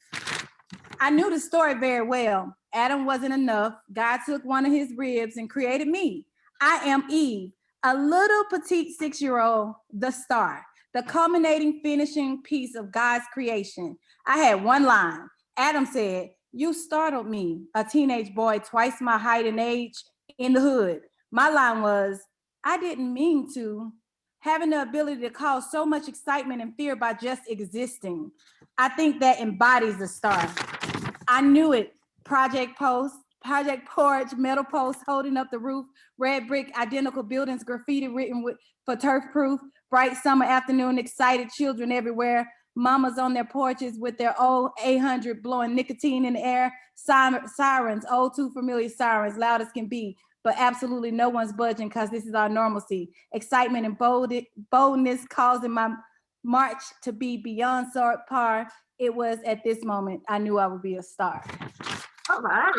I knew the story very well. Adam wasn't enough. God took one of his ribs and created me. I am Eve, a little petite 6-year-old, the star, the culminating finishing piece of God's creation. I had one line. Adam said, "You startled me, a teenage boy twice my height and age in the hood." My line was, "I didn't mean to." Having the ability to cause so much excitement and fear by just existing. I think that embodies the star. I knew it. Project Porch, metal posts holding up the roof, red brick, identical buildings, graffiti written for turf proof, bright summer afternoon, excited children everywhere, mamas on their porches with their old 800 blowing nicotine in the air, sirens, old too familiar sirens, loud as can be, but absolutely no one's budging because this is our normalcy. Excitement and boldness causing my march to be beyond par. It was at this moment I knew I would be a star. All right.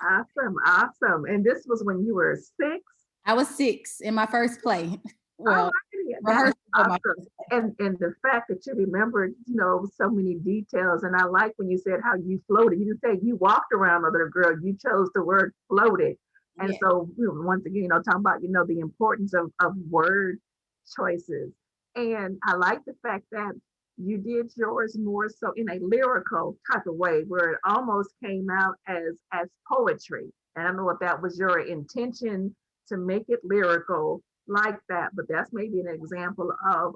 Awesome. And this was when you were 6? I was 6 in my first play. Well, rehearsal for my Awesome. And the fact that you remembered, so many details. And I like when you said how you floated. You didn't say you walked around, other girl. You chose the word floated. And yeah. so once again, talking about, the importance of word choices. And I like the fact that you did yours more so in a lyrical type of way, where it almost came out as poetry. And I don't know if that was your intention to make it lyrical like that, but that's maybe an example of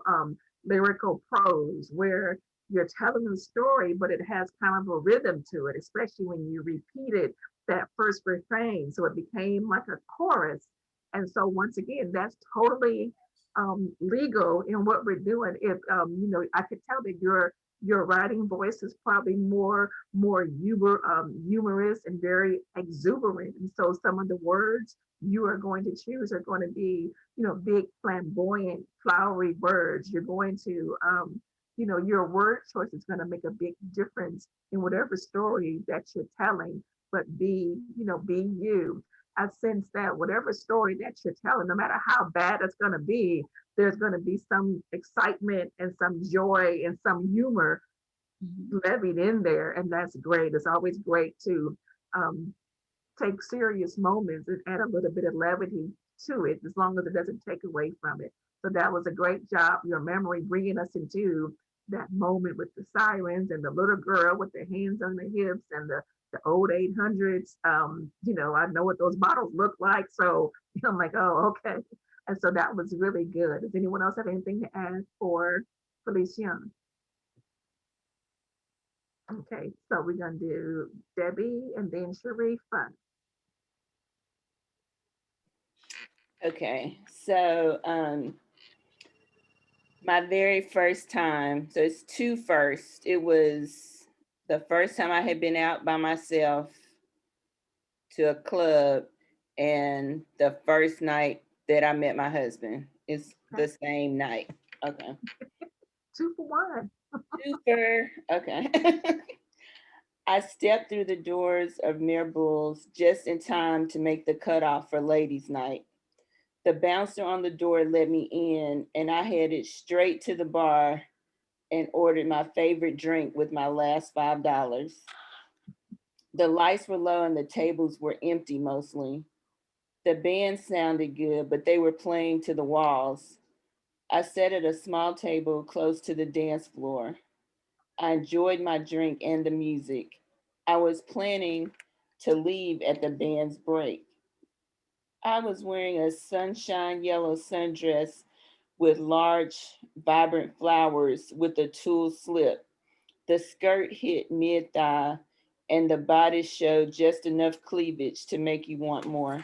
lyrical prose where you're telling a story, but it has kind of a rhythm to it, especially when you repeated that first refrain. So it became like a chorus. And so once again, that's totally legal in what we're doing. If I could tell that your writing voice is probably more humorous and very exuberant. And so some of the words you are going to choose are going to be, big, flamboyant, flowery words. You're going to, your word choice is going to make a big difference in whatever story that you're telling. But be you. I sense that whatever story that you're telling, no matter how bad it's going to be, there's going to be some excitement and some joy and some humor levied in there. And that's great. It's always great to um, take serious moments and add a little bit of levity to it, as long as it doesn't take away from it. So that was a great job, your memory bringing us into that moment with the sirens and the little girl with the hands on the hips and the old 800s. I know what those bottles look like. So I'm like, oh, okay. And so that was really good. Does anyone else have anything to add for Felician? Okay, so we're going to do Debbie and then Sharifa. Okay, so my very first time, so it's two first. It was the first time I had been out by myself to a club, and the first night that I met my husband. It's Okay, the same night. Okay. two for one. Super. Okay. I stepped through the doors of Mirabelle's just in time to make the cutoff for ladies' night. The bouncer on the door let me in, and I headed straight to the bar and ordered my favorite drink with my last $5. The lights were low and the tables were empty mostly. The band sounded good, but they were playing to the walls. I sat at a small table close to the dance floor. I enjoyed my drink and the music. I was planning to leave at the band's break. I was wearing a sunshine yellow sundress with large, vibrant flowers with a tulle slip. The skirt hit mid thigh, and the bodice showed just enough cleavage to make you want more.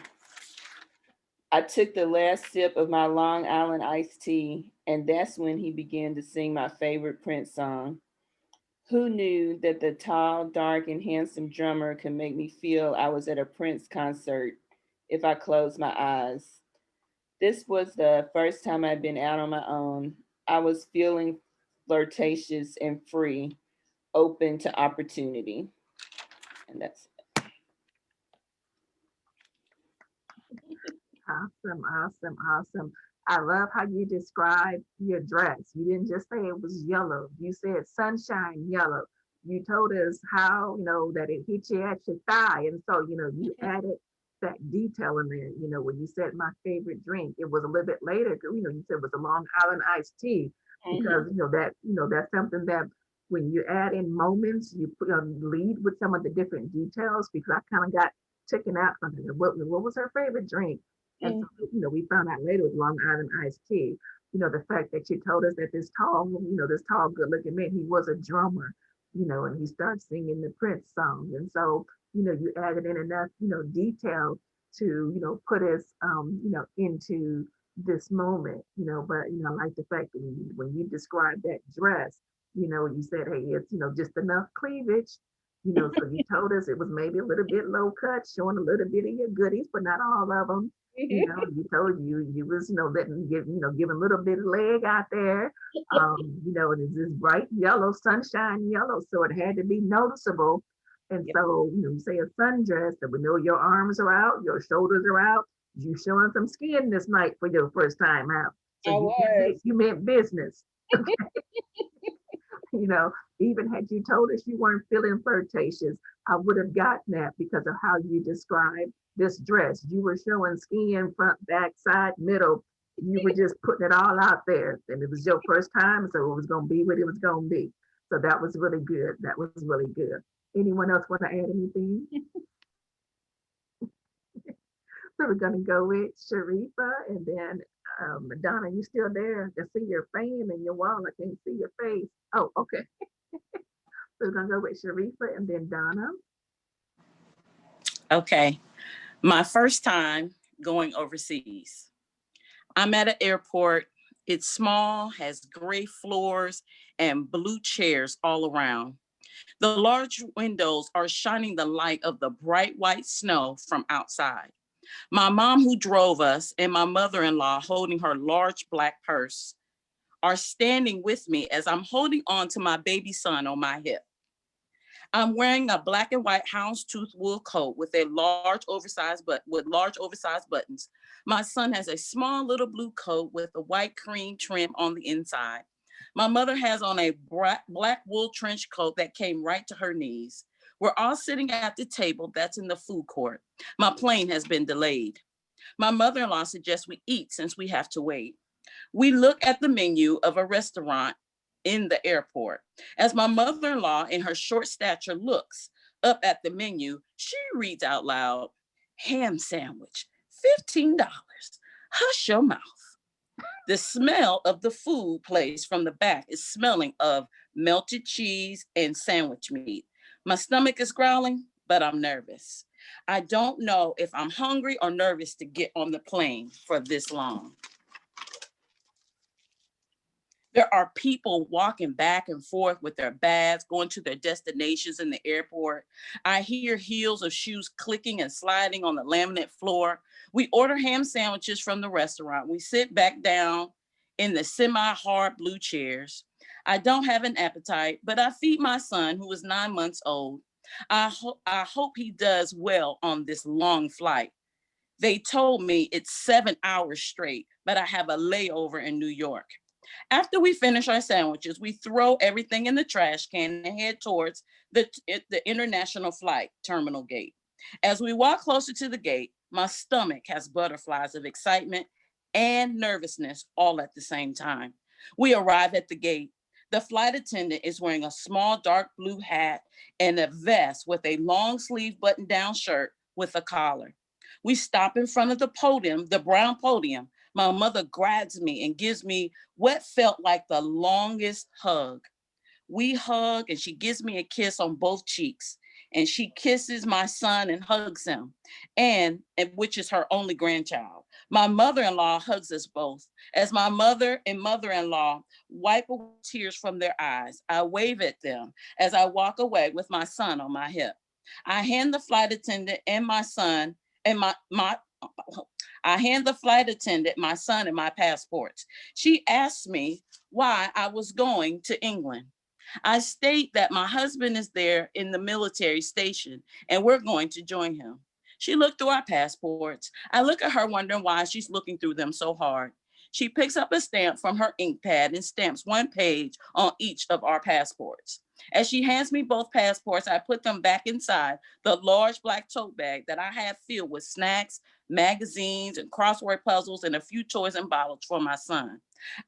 I took the last sip of my Long Island iced tea, and that's when he began to sing my favorite Prince song. Who knew that the tall, dark, and handsome drummer could make me feel I was at a Prince concert if I closed my eyes? This was the first time I'd been out on my own. I was feeling flirtatious and free, open to opportunity. And that's Awesome, awesome, awesome. I love how you described your dress. You didn't just say it was yellow. You said sunshine yellow. You told us how, that it hit you at your thigh. And so, you added that detail in there, when you said my favorite drink. It was a little bit later, you said it was a Long Island iced tea because, that's something that when you add in moments, you put lead with some of the different details because I kind of got taken out from it. What was her favorite drink? And mm, so, we found out later with Long Island iced tea, the fact that you told us that this tall, good looking man, he was a drummer, and he started singing the Prince song. And so, you added in enough, detail to, put us, into this moment, but, I like the fact that when you described that dress, you said, hey, it's, just enough cleavage. So you told us it was maybe a little bit low cut, showing a little bit of your goodies, but not all of them. You told you was, letting giving a little bit of leg out there. And it's this bright yellow, sunshine yellow, so it had to be noticeable. And yeah. so, you say a sundress that we know your arms are out, your shoulders are out, you showing some skin this night for your first time out. So I was. you meant business. You know, even had you told us you weren't feeling flirtatious, I would have gotten that because of how you described this dress. You were showing skin, front, back, side, middle. You were just putting it all out there. And it was your first time, so it was going to be what it was going to be. So that was really good. That was really good. Anyone else want to add anything? So we're going to go with Sharifa and then Donna, you still there? I see your fan and your wall. I can't see your face. Oh, okay. So we're going to go with Sharifa and then Donna. Okay. My first time going overseas. I'm at an airport. It's small, has gray floors and blue chairs all around. The large windows are shining the light of the bright white snow from outside. My mom, who drove us, and my mother-in-law, holding her large black purse, are standing with me as I'm holding on to my baby son on my hip. I'm wearing a black and white houndstooth wool coat with large oversized buttons. My son has a small little blue coat with a white cream trim on the inside. My mother has on a black wool trench coat that came right to her knees. We're all sitting at the table that's in the food court. My plane has been delayed. My mother-in-law suggests we eat since we have to wait. We look at the menu of a restaurant in the airport. As my mother-in-law in her short stature looks up at the menu, she reads out loud, ham sandwich, $15. Hush your mouth. The smell of the food place from the back is smelling of melted cheese and sandwich meat. My stomach is growling, but I'm nervous. I don't know if I'm hungry or nervous to get on the plane for this long. There are people walking back and forth with their bags, going to their destinations in the airport. I hear heels of shoes clicking and sliding on the laminate floor. We order ham sandwiches from the restaurant. We sit back down in the semi-hard blue chairs. I don't have an appetite, but I feed my son, who is 9 months old. I hope he does well on this long flight. They told me it's 7 hours straight, but I have a layover in New York. After we finish our sandwiches, we throw everything in the trash can and head towards the international flight terminal gate. As we walk closer to the gate, my stomach has butterflies of excitement and nervousness all at the same time. We arrive at the gate. The flight attendant is wearing a small dark blue hat and a vest with a long sleeve button down shirt with a collar. We stop in front of the podium, the brown podium. My mother grabs me and gives me what felt like the longest hug. We hug and she gives me a kiss on both cheeks. And she kisses my son and hugs him, and which is her only grandchild. My mother-in-law hugs us both. As my mother and mother-in-law wipe away tears from their eyes, I wave at them as I walk away with my son on my hip. I hand the flight attendant and my son and I hand the flight attendant my son and my passports. She asked me why I was going to England. I state that my husband is there in the military station and we're going to join him. She looked through our passports. I look at her wondering why she's looking through them so hard. She picks up a stamp from her ink pad and stamps one page on each of our passports. As she hands me both passports, I put them back inside the large black tote bag that I have filled with snacks, magazines, and crossword puzzles, and a few toys and bottles for my son.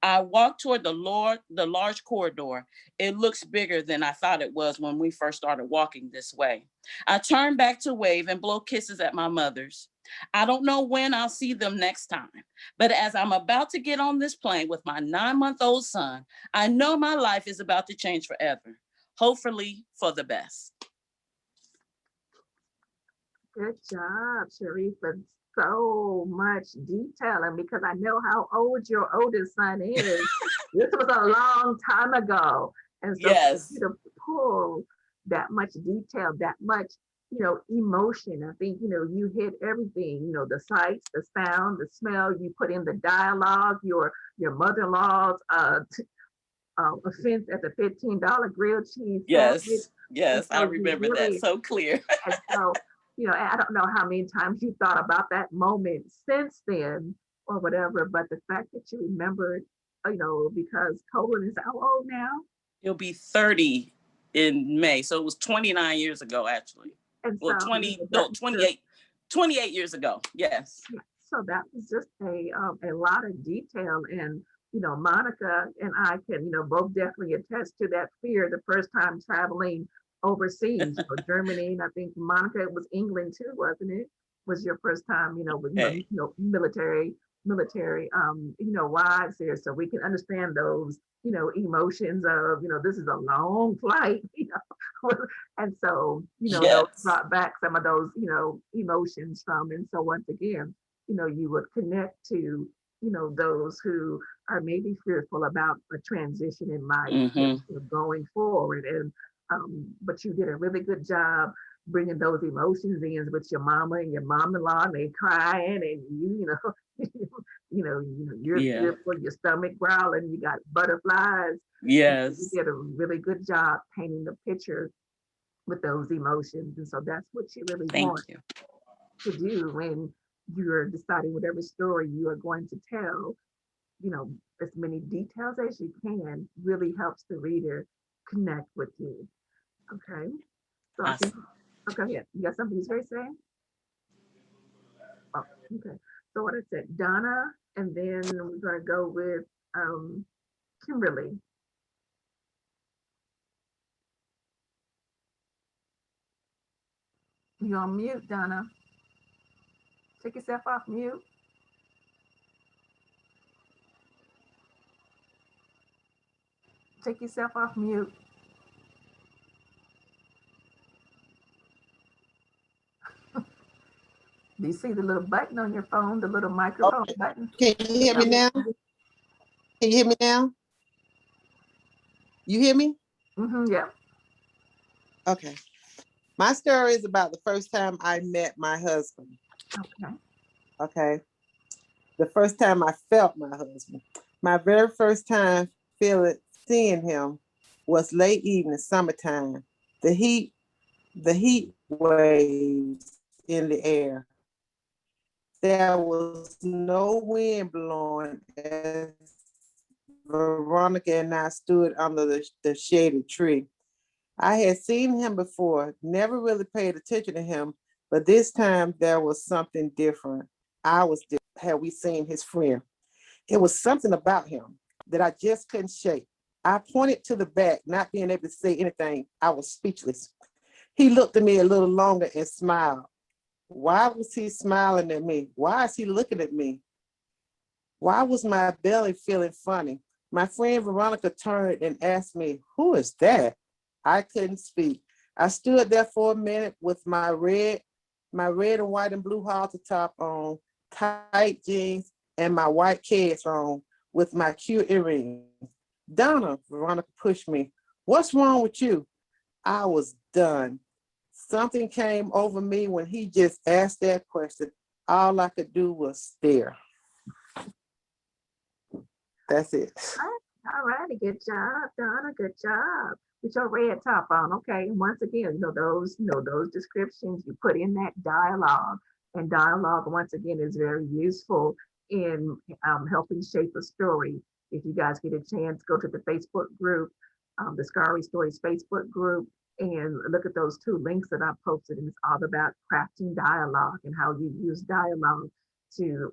I walk toward the large corridor. It looks bigger than I thought it was when we first started walking this way. I turn back to wave and blow kisses at my mothers. I don't know when I'll see them next time, but as I'm about to get on this plane with my 9-month-old son, I know my life is about to change forever, hopefully for the best. Good job, Sharifa. So much detailing because I know how old your oldest son is. This was a long time ago. And so Yes. for you to pull that much detail, that much, emotion. I think, you hit everything, the sights, the sound, the smell, you put in the dialogue, your mother-in-law's offense at the $15 grilled cheese sandwich. Yes, so I remember that so clear. And so, I don't know how many times you thought about that moment since then, or whatever, but the fact that you remembered, because Colin is how old now? He'll be 30 in May. So it was 29 years ago, actually. And Well, so 28 years ago. Yes. yeah, so that was just a lot of detail. And, Monica and I can, both definitely attest to that fear the first time traveling overseas, Germany, and I think Monica, it was England too, wasn't it? Was your first time, with, Hey. military, wives there. So we can understand those, emotions of, this is a long flight, and so, those Yes. brought back some of those, emotions from. And so once again, you would connect to, those who are maybe fearful about a transition in life going forward. And but you did a really good job bringing those emotions in with your mama and your mom-in-law, and they crying, and you're Yeah. fearful, your stomach growling, you got butterflies. Yes. You did a really good job painting the picture with those emotions. And so that's what you really Thank want you. to do when you're deciding whatever story you are going to tell. As many details as you can really helps the reader connect with you. Okay. So I think, Awesome. okay, yeah, you got something to say? Oh, okay. So what I said, Donna, and then we're gonna go with Kimberly. You on mute, Donna. Take yourself off mute. Take yourself off mute. Do you see the little button on your phone, the little microphone button? Can you hear me now? Can you hear me now? You hear me? Yeah. Okay. My story is about the first time I met my husband. Okay. Okay. The first time I felt my husband. My very first time seeing him was late evening, summertime. The heat waves in the air. There was no wind blowing as Veronica and I stood under the shaded tree. I had seen him before, never really paid attention to him, but this time there was something different. I was different. Had we seen his friend? It was something about him that I just couldn't shake. I pointed to the back, not being able to say anything. I was speechless. He looked at me a little longer and smiled. Why was he smiling at me? Why is he looking at me? Why was my belly feeling funny? My friend Veronica turned and asked me, "Who is that?" I couldn't speak. I stood there for a minute with my red and white and blue halter top on, tight jeans, and my white Keds on with my cute earrings. "Donna," Veronica pushed me. "What's wrong with you?" I was done. Something came over me when he just asked that question. All I could do was stare. That's it. All righty, good job, Donna. Good job. With your red top on, okay. And once again, those descriptions you put in that dialogue, and dialogue once again is very useful in helping shape a story. If you guys get a chance, go to the Facebook group, the Scarry Stories Facebook group, and look at those two links that I posted. And it's all about crafting dialogue and how you use dialogue to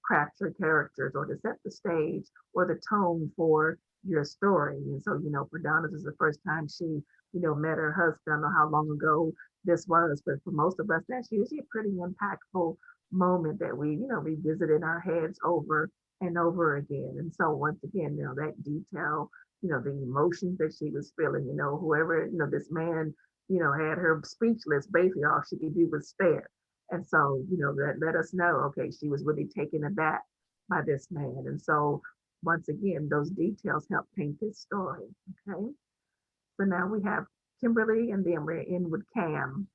craft your characters or to set the stage or the tone for your story. And so, for Donna, this is the first time she, met her husband. I don't know how long ago this was, but for most of us, that's usually a pretty impactful moment that we, revisit in our heads over and over again. And so once again, that detail, the emotions that she was feeling, whoever, this man, had her speechless, basically all she could do was stare. And so, that let us know, okay, she was really taken aback by this man. And so once again, those details help paint this story. Okay. So now we have Kimberly, and then we're in with Cam.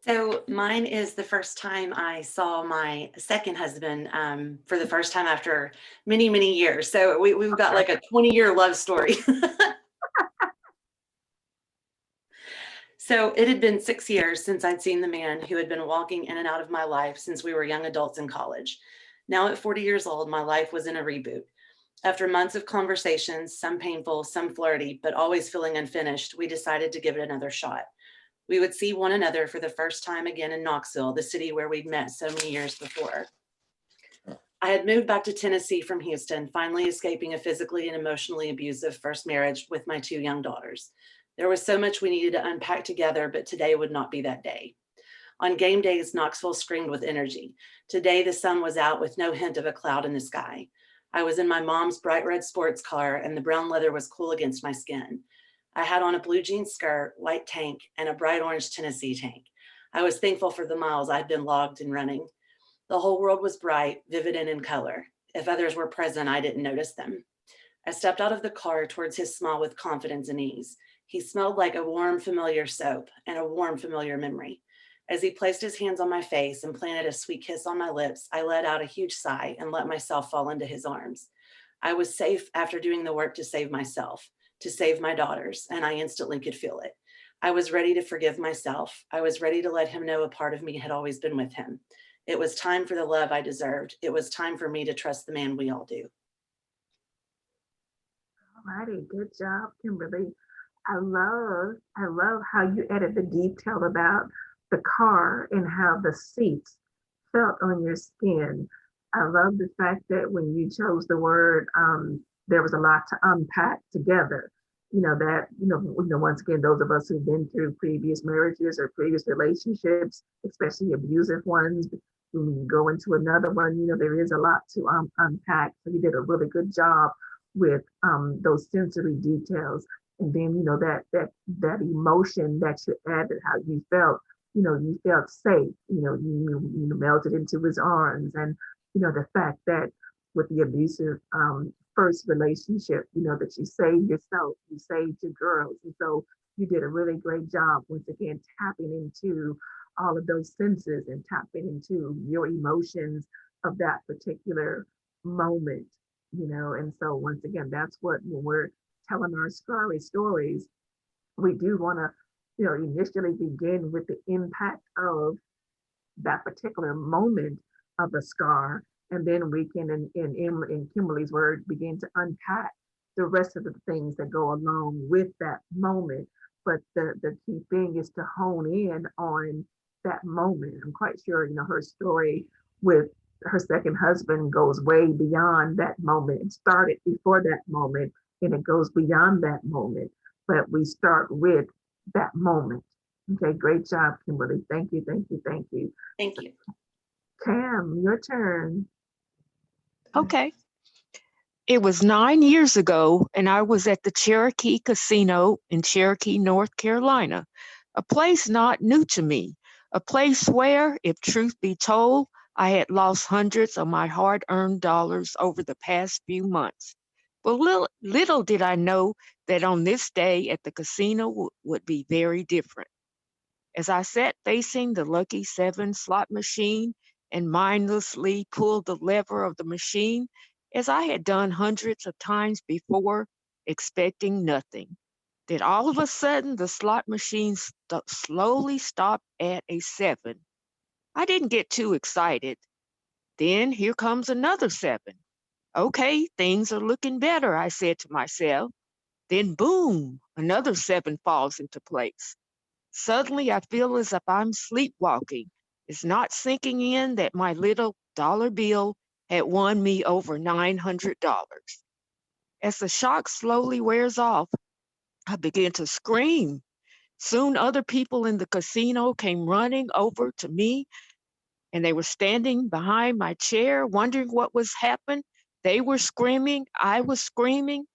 So mine is the first time I saw my second husband for the first time after many, many years. So we've got like a 20-year love story. So it had been 6 years since I'd seen the man who had been walking in and out of my life since we were young adults in college. Now at 40 years old, my life was in a reboot. After months of conversations, some painful, some flirty, but always feeling unfinished, we decided to give it another shot. We would see one another for the first time again in Knoxville, the city where we'd met so many years before. I had moved back to Tennessee from Houston, finally escaping a physically and emotionally abusive first marriage with my 2 young daughters. There was so much we needed to unpack together, but today would not be that day. On game days, Knoxville screamed with energy. Today, the sun was out with no hint of a cloud in the sky. I was in my mom's bright red sports car and the brown leather was cool against my skin. I had on a blue jean skirt, white tank, and a bright orange Tennessee tank. I was thankful for the miles I'd been logged in running. The whole world was bright, vivid, and in color. If others were present, I didn't notice them. I stepped out of the car towards his smile with confidence and ease. He smelled like a warm, familiar soap and a warm, familiar memory. As he placed his hands on my face and planted a sweet kiss on my lips, I let out a huge sigh and let myself fall into his arms. I was safe after doing the work to save myself, to save my daughters, and I instantly could feel it. I was ready to forgive myself. I was ready to let him know a part of me had always been with him. It was time for the love I deserved. It was time for me to trust the man we all do. Alrighty, good job, Kimberly. I love how you added the detail about the car and how the seats felt on your skin. I love the fact that when you chose the word, there was a lot to unpack together. Once again, those of us who've been through previous marriages or previous relationships, especially abusive ones, when you go into another one, there is a lot to unpack. So you did a really good job with those sensory details. And then, that emotion that you added, how you felt, you felt safe, you melted into his arms. And, the fact that with the abusive first relationship, that you saved yourself, you saved your girls. And so you did a really great job, once again, tapping into all of those senses and tapping into your emotions of that particular moment, And so once again, that's what, when we're telling our Scarry stories, we do want to, initially begin with the impact of that particular moment of a scar. And then we can, in Kimberly's word, begin to unpack the rest of the things that go along with that moment. But the key thing is to hone in on that moment. I'm quite sure, her story with her second husband goes way beyond that moment. It started before that moment and it goes beyond that moment. But we start with that moment. Okay, great job, Kimberly. Thank you, thank you, thank you. Thank you. Cam, your turn. Okay. It was 9 years ago, and I was at the Cherokee Casino in Cherokee, North Carolina, a place not new to me, a place where, if truth be told, I had lost hundreds of my hard-earned dollars over the past few months. But little did I know that on this day at the casino would be very different. As I sat facing the Lucky 7 slot machine and mindlessly pulled the lever of the machine, as I had done hundreds of times before, expecting nothing, that all of a sudden the slot machine slowly stopped at a 7. I didn't get too excited. Then here comes another 7. Okay, things are looking better, I said to myself. Then boom, another 7 falls into place. Suddenly I feel as if I'm sleepwalking. It's not sinking in that my little dollar bill had won me over $900. As the shock slowly wears off, I begin to scream. Soon other people in the casino came running over to me, and they were standing behind my chair wondering what was happening. They were screaming, I was screaming.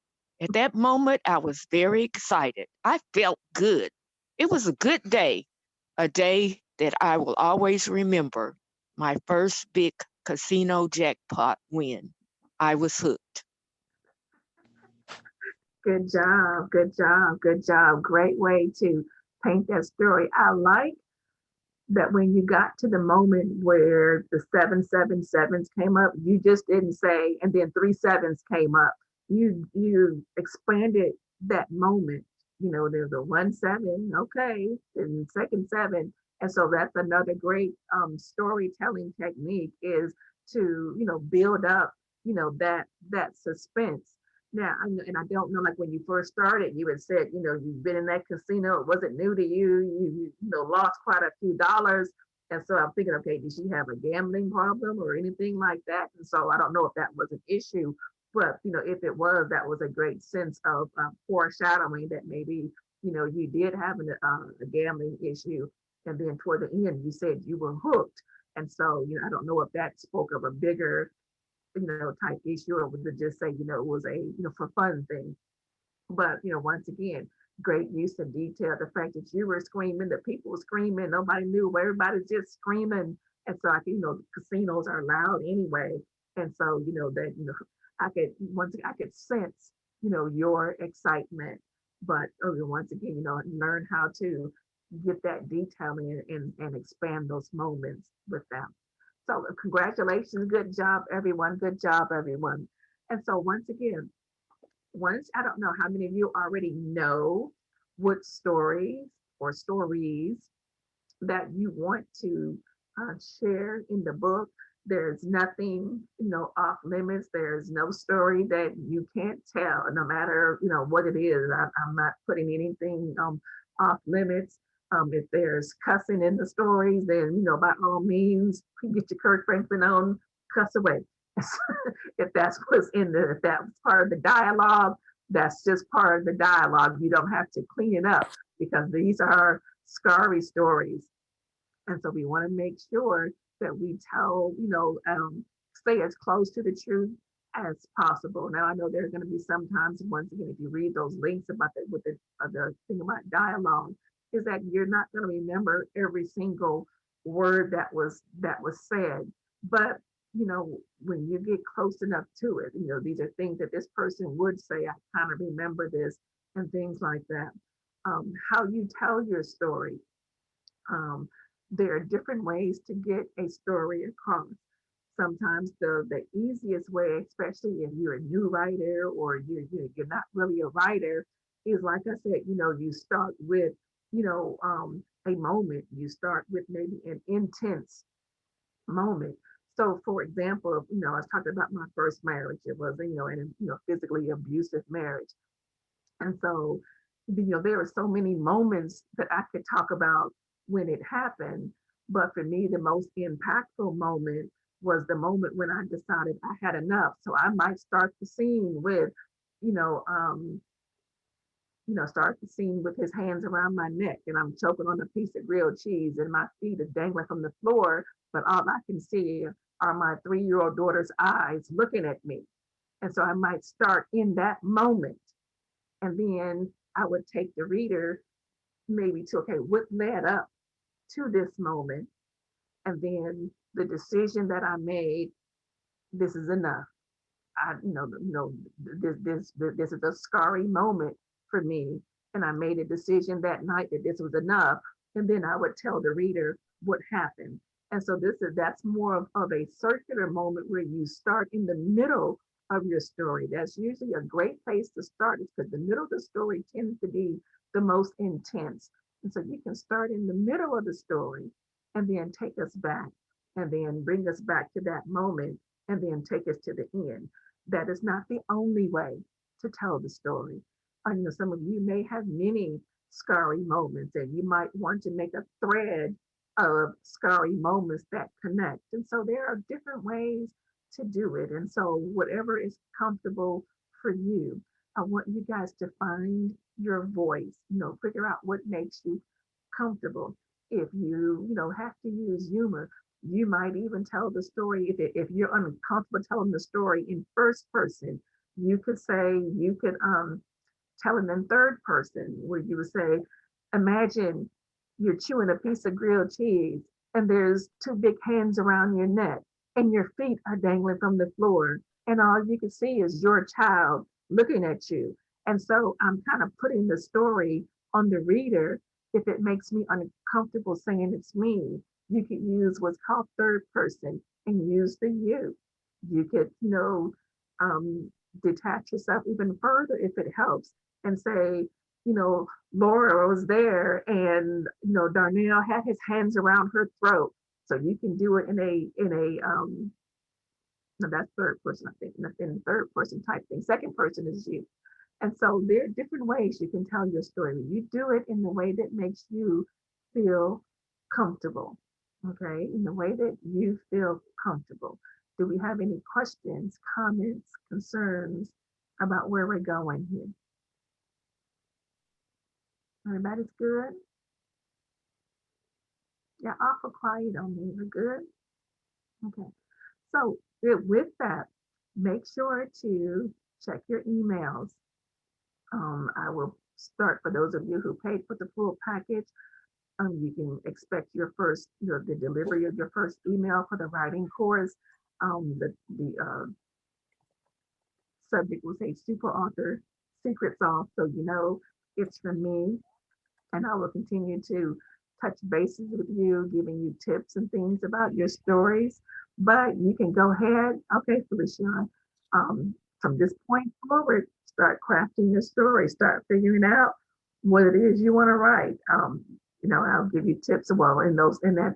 At that moment, I was very excited. I felt good. It was a good day, a day that I will always remember. My first big casino jackpot win. I was hooked. Good job, good job, good job. Great way to paint that story. I like that when you got to the moment where the 777s came up, you just didn't say, and then 3 7s came up. You expanded that moment there's a 1-7, okay, and second 7. And so that's another great storytelling technique, is to, build up, that suspense. Now, and I don't know, like when you first started, you had said, you've been in that casino, it wasn't new to you, lost quite a few dollars. And so I'm thinking, okay, did she have a gambling problem or anything like that? And so I don't know if that was an issue, but if it was, that was a great sense of foreshadowing that maybe, you did have a gambling issue. And then toward the end, you said you were hooked. And so, I don't know if that spoke of a bigger, type issue, or was it just say, it was a, for fun thing. But, once again, great use of detail. The fact that you were screaming, that people were screaming, nobody knew, everybody's just screaming. And so, casinos are loud anyway. And so, that, I could sense, your excitement. But once again, learn how to get that detail in and expand those moments with them. So congratulations, good job, everyone. Good job, everyone. And so once again, I don't know how many of you already know what stories or stories that you want to share in the book. There's nothing, off limits. There's no story that you can't tell, no matter, what it is. I'm not putting anything off limits. If there's cussing in the stories, then, by all means, get your Kirk Franklin on, cuss away. If that's what's if that's part of the dialogue, that's just part of the dialogue. You don't have to clean it up, because these are Scarry stories. And so we want to make sure that we tell, stay as close to the truth as possible. Now, I know there are going to be sometimes, once again, if you read those links about the thing about dialogue, is that you're not going to remember every single word that was said. But, when you get close enough to it, these are things that this person would say, I kind of remember this, and things like that. How you tell your story. There are different ways to get a story across. Sometimes the easiest way, especially if you're a new writer or you're not really a writer, is, like I said, you start with, a moment. You start with maybe an intense moment. So, for example, I was talking about my first marriage. It was, an physically abusive marriage. And so, there were so many moments that I could talk about when it happened. But for me, the most impactful moment was the moment when I decided I had enough. So I might start the scene with, you know, um, start the scene with his hands around my neck and I'm choking on a piece of grilled cheese and my feet are dangling from the floor, but all I can see are my 3-year-old daughter's eyes looking at me. And so I might start in that moment. And then I would take the reader maybe to, okay, what led up to this moment? And then the decision that I made, this is enough. This is a scarry moment for me. And I made a decision that night that this was enough. And then I would tell the reader what happened. And so that's more of a circular moment where you start in the middle of your story. That's usually a great place to start, is because the middle of the story tends to be the most intense. And so you can start in the middle of the story and then take us back and then bring us back to that moment and then take us to the end. That is not the only way to tell the story. Some of you may have many scarry moments and you might want to make a thread of scarry moments that connect. And so there are different ways to do it. And so whatever is comfortable for you, I want you guys to find your voice, figure out what makes you comfortable. If you have to use humor, you might even tell the story. If you're uncomfortable telling the story in first person, you could tell it in third person, where you would say, imagine you're chewing a piece of grilled cheese and there's two big hands around your neck and your feet are dangling from the floor and all you can see is your child looking at you. And so I'm kind of putting the story on the reader. If it makes me uncomfortable saying it's me, you could use what's called third person and use the you. You could, detach yourself even further if it helps and say, Laura was there and, Darnell had his hands around her throat. So you can do it in a, no, that's third person, I think, in the third person type thing. Second person is you. And so there are different ways you can tell your story. You do it in the way that makes you feel comfortable, okay? In the way that you feel comfortable. Do we have any questions, comments, concerns about where we're going here? Everybody's good? Yeah, awful quiet on me. We're good? Okay. So with that, make sure to check your emails. I will start for those of you who paid for the full package. You can expect the delivery of your first email for the writing course. The subject will say super author secret sauce, so it's from me. And I will continue to touch bases with you, giving you tips and things about your stories. But you can go ahead, okay, Felicia, from this point forward, start crafting your story, start figuring out what it is you want to write. I'll give you tips. Well, in that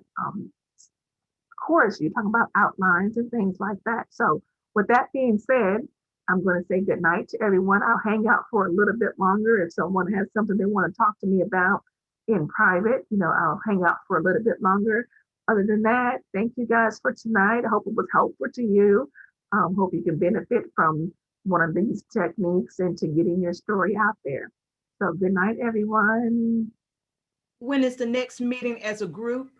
course, you talk about outlines and things like that. So with that being said, I'm going to say good night to everyone. I'll hang out for a little bit longer. If someone has something they want to talk to me about in private, I'll hang out for a little bit longer. Other than that, thank you guys for tonight. I hope it was helpful to you. Hope you can benefit from one of these techniques into getting your story out there. So good night, everyone. When is the next meeting as a group?